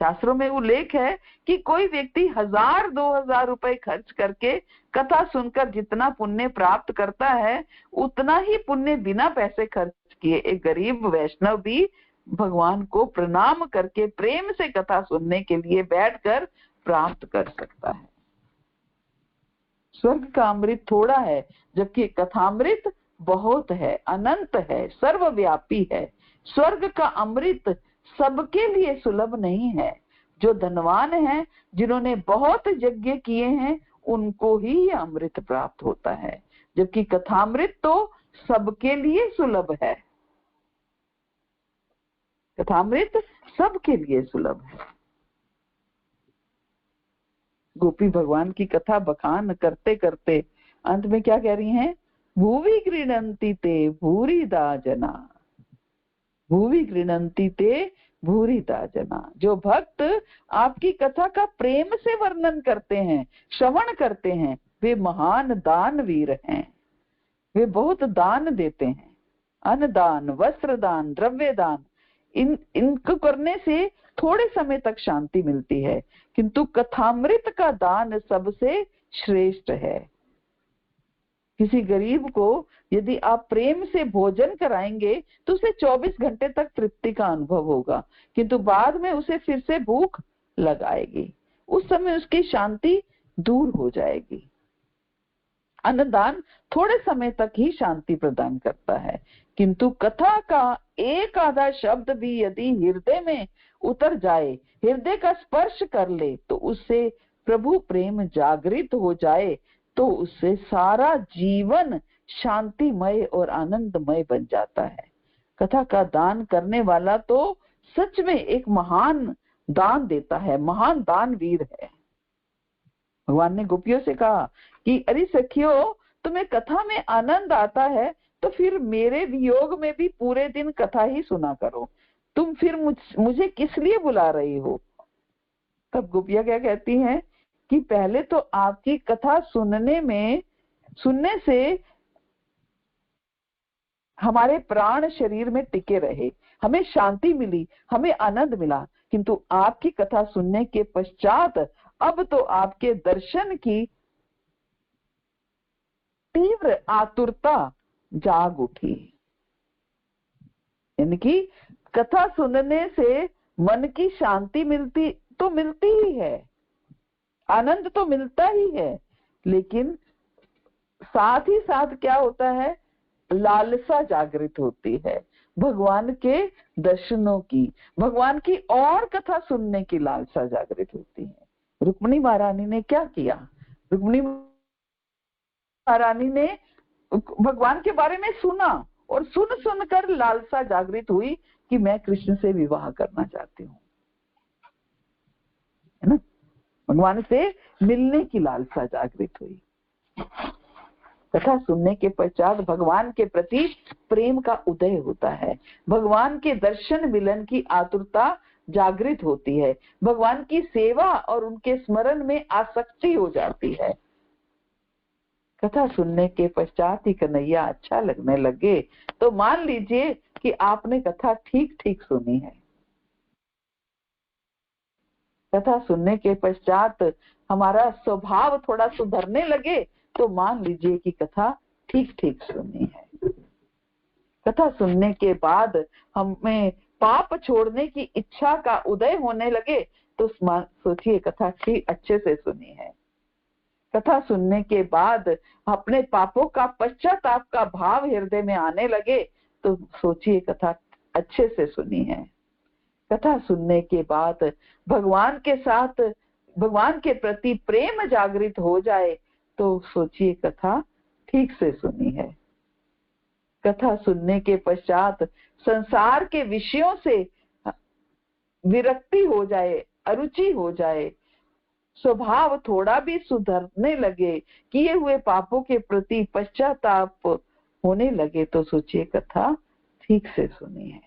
शास्त्रों में उल्लेख है कि कोई व्यक्ति 1000-2000 रुपए खर्च करके कथा सुनकर जितना पुण्य प्राप्त करता है उतना ही पुण्य बिना पैसे खर्च किए एक गरीब वैष्णव भी भगवान को प्रणाम करके प्रेम से कथा सुनने के लिए बैठकर प्राप्त कर सकता है। स्वर्ग का अमृत थोड़ा है, जबकि कथामृत बहुत है, अनंत है, सर्वव्यापी है। स्वर्ग का अमृत सबके लिए सुलभ नहीं है। जो धनवान हैं, जिन्होंने बहुत यज्ञ किए हैं, उनको ही ये अमृत प्राप्त होता है, जबकि कथामृत तो सबके लिए सुलभ है। कथामृत सबके लिए सुलभ है। गोपी भगवान की कथा बखान करते करते अंत में क्या कह रही हैं? भूवि गृह्णन्ति ते भूरिदा जना, भूवि गृह्णन्ति ते भूरिदा जना। जो भक्त आपकी कथा का प्रेम से वर्णन करते हैं, श्रवण करते हैं, वे महान दानवीर हैं। वे बहुत दान देते हैं, अन्न दान, वस्त्र दान, द्रव्य दान। इनको करने से थोड़े समय तक शांति मिलती है, किंतु कथामृत का दान सबसे श्रेष्ठ है। किसी गरीब को यदि आप प्रेम से भोजन कराएंगे तो उसे 24 घंटे तक तृप्ति का अनुभव होगा, किंतु बाद में उसे फिर से भूख लगाएगी। उस समय उसकी शांति दूर हो जाएगी। अन्नदान थोड़े समय तक ही शांति प्रदान करता है, किंतु कथा का एक आधा शब्द भी यदि हृदय में उतर जाए, हृदय का स्पर्श कर ले, तो उससे प्रभु प्रेम जागृत हो जाए, तो उससे सारा जीवन शांतिमय और आनंदमय बन जाता है। कथा का दान करने वाला तो सच में एक महान दान देता है, महान दानवीर है। भगवान ने गोपियों से कहा कि अरे सखियों, तुम्हें कथा में आनंद आता है तो फिर मेरे वियोग में भी पूरे दिन कथा ही सुना करो, तुम फिर मुझे किस लिए बुला रही हो। तब गोपियां क्या कहती हैं कि पहले तो आपकी कथा सुनने से हमारे प्राण शरीर में टिके रहे, हमें शांति मिली, हमें आनंद मिला, किंतु आपकी कथा सुनने के पश्चात अब तो आपके दर्शन की तीव्र आतुरता जाग उठी। यानी कि कथा सुनने से मन की शांति मिलती ही है, आनंद तो मिलता ही है, लेकिन साथ ही साथ क्या होता है, लालसा जागृत होती है भगवान के दर्शनों की, भगवान की और कथा सुनने की लालसा जागृत होती है। रुक्मिणी महारानी ने क्या किया, रुक्मिणी महारानी ने भगवान के बारे में सुना और सुनकर लालसा जागृत हुई कि मैं कृष्ण से विवाह करना चाहती हूँ, है ना, भगवान से मिलने की लालसा जागृत हुई। कथा सुनने के पश्चात भगवान के प्रति प्रेम का उदय होता है, भगवान के दर्शन मिलन की आतुरता जागृत होती है, भगवान की सेवा और उनके स्मरण में आसक्ति हो जाती है। कथा सुनने के पश्चात ही कन्हैया अच्छा लगने लगे तो मान लीजिए कि आपने कथा ठीक सुनी है। कथा सुनने के पश्चात हमारा स्वभाव थोड़ा सुधरने लगे तो मान लीजिए कि कथा ठीक सुनी है। कथा सुनने के बाद हमें पाप छोड़ने की इच्छा का उदय होने लगे तो सोचिए कथा ठीक अच्छे से सुनी है। कथा सुनने के बाद अपने पापों का पश्चाताप का भाव हृदय में आने लगे तो सोचिए कथा अच्छे से सुनी है। कथा सुनने के बाद भगवान के प्रति प्रेम जागृत हो जाए तो सोचिए कथा ठीक से सुनी है। कथा सुनने के पश्चात संसार के विषयों से विरक्ति हो जाए, अरुचि हो जाए, स्वभाव थोड़ा भी सुधरने लगे, किए हुए पापों के प्रति पश्चाताप होने लगे तो सोचिए कथा ठीक से सुनी है।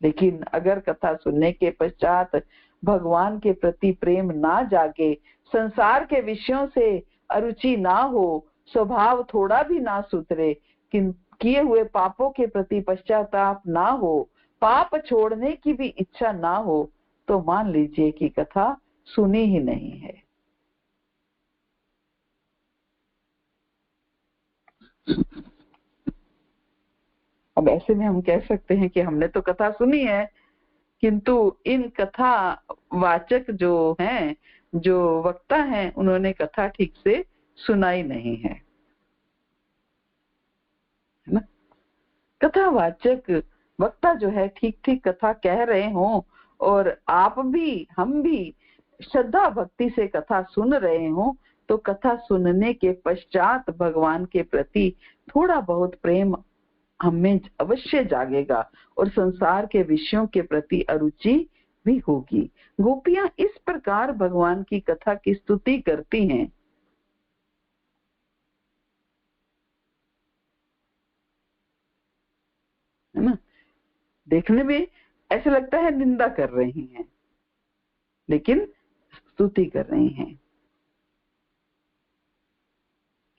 लेकिन अगर कथा सुनने के पश्चात भगवान के प्रति प्रेम ना जागे, संसार के विषयों से अरुचि ना हो, स्वभाव थोड़ा भी ना सुधरे, किए हुए पापों के प्रति पश्चाताप ना हो, पाप छोड़ने की भी इच्छा ना हो तो मान लीजिए कि कथा सुनी ही नहीं है। अब ऐसे में हम कह सकते हैं कि हमने तो कथा सुनी है किंतु इन कथा वाचक जो हैं, जो वक्ता हैं, उन्होंने कथा ठीक से सुनाई नहीं है, ना। कथा वाचक वक्ता जो है ठीक कथा कह रहे हों और आप भी हम भी श्रद्धा भक्ति से कथा सुन रहे हों तो कथा सुनने के पश्चात भगवान के प्रति थोड़ा बहुत प्रेम हमें अवश्य जागेगा और संसार के विषयों के प्रति अरुचि भी होगी। गोपियां इस प्रकार भगवान की कथा की स्तुति करती हैं। है ना, देखने में ऐसे लगता है निंदा कर रही हैं लेकिन स्तुति कर रही हैं।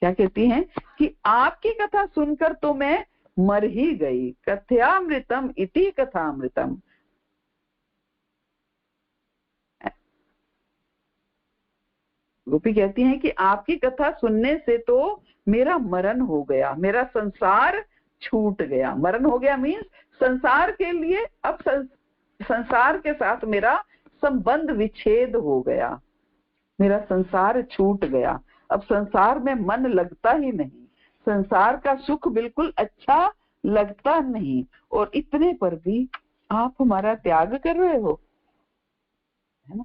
क्या कहती हैं कि आपकी कथा सुनकर तो मैं मर ही गई, कथ्यामृतम इति कथामृतम। गोपी कहती हैं कि आपकी कथा सुनने से तो मेरा मरण हो गया, मेरा संसार छूट गया। मरण हो गया मीन्स संसार के लिए अब संसार के साथ मेरा संबंध विच्छेद हो गया, मेरा संसार छूट गया, अब संसार में मन लगता ही नहीं, संसार का सुख बिल्कुल अच्छा लगता नहीं, और इतने पर भी आप हमारा त्याग कर रहे हो, है ना।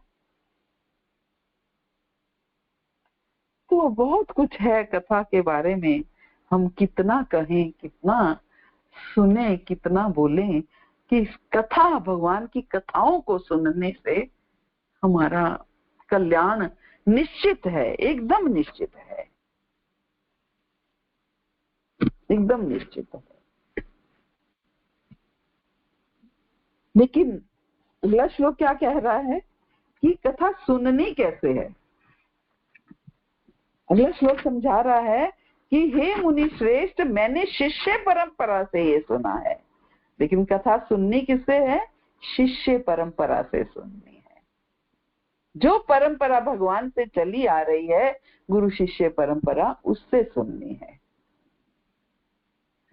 तो बहुत कुछ है कथा के बारे में, हम कितना कहें, कितना सुने, कितना बोलें, कि कथा, भगवान की कथाओं को सुनने से हमारा कल्याण निश्चित है, एकदम निश्चित है, एकदम निश्चित है। लेकिन अगला श्लोक क्या कह रहा है कि कथा सुननी कैसे है? अगला श्लोक समझा रहा है कि हे मुनि श्रेष्ठ, मैंने शिष्य परंपरा से ये सुना है। लेकिन कथा सुननी किससे है? शिष्य परंपरा से सुननी है। जो परंपरा भगवान से चली आ रही है, गुरु शिष्य परंपरा, उससे सुननी है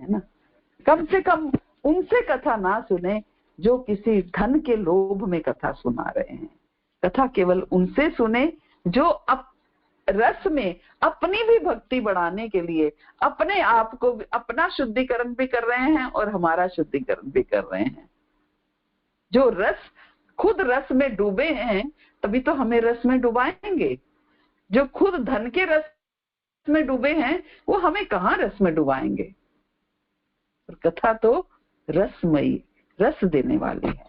ना। कम से कम उनसे कथा ना सुने जो किसी धन के लोभ में कथा सुना रहे हैं। कथा केवल उनसे सुने जो रस में अपनी भी भक्ति बढ़ाने के लिए अपने आप को, अपना शुद्धिकरण भी कर रहे हैं और हमारा शुद्धिकरण भी कर रहे हैं। जो खुद रस में डूबे हैं तभी तो हमें रस में डुबाएंगे। जो खुद धन के रस में डूबे हैं वो हमें कहाँ रस में डुबाएंगे। कथा तो रसमयी, रस देने वाली है।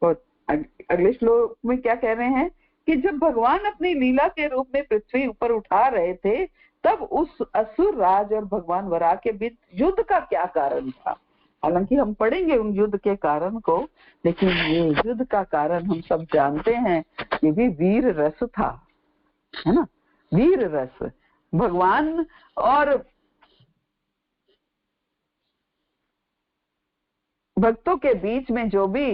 और अगले श्लोक में क्या कह रहे हैं कि जब भगवान अपनी लीला के रूप में पृथ्वी ऊपर उठा रहे थे, तब उस असुर राज और भगवान वराह के बीच युद्ध का क्या कारण था। हालांकि हम पढ़ेंगे उन युद्ध के कारण को, लेकिन ये युद्ध का कारण हम सब जानते हैं, ये भी वीर रस था, है ना। वीर रस भगवान और भक्तों के बीच में जो भी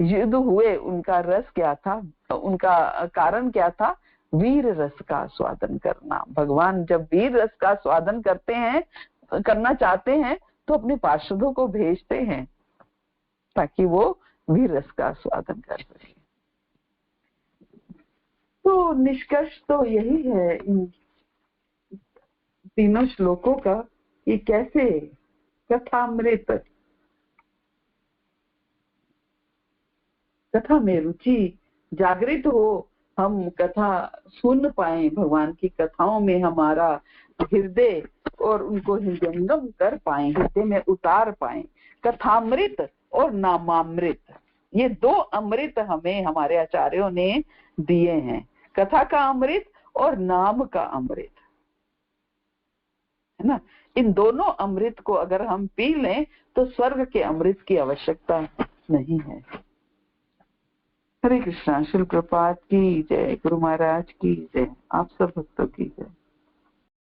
युद्ध हुए, उनका रस क्या था, उनका कारण क्या था? वीर रस का स्वादन करना। भगवान जब वीर रस का स्वादन करते हैं, करना चाहते हैं, तो अपने पार्षदों को भेजते हैं ताकि वो वीर रस का स्वादन कर सके। तो निष्कर्ष तो यही है इन तीनों श्लोकों का कि कैसे कथामृत, कथा में रुचि जागृत हो, हम कथा सुन पाए, भगवान की कथाओं में हमारा हृदय और उनको हृदयंगम कर पाए, हृदय में उतार पाए। कथामृत और नामामृत, ये दो अमृत हमें हमारे आचार्यों ने दिए हैं। कथा का अमृत और नाम का अमृत, है ना। इन दोनों अमृत को अगर हम पी लें तो स्वर्ग के अमृत की आवश्यकता नहीं है। हरे कृष्णा। शिल प्रपात की जय, गुरु महाराज की जय, आप सब भक्तों की जय।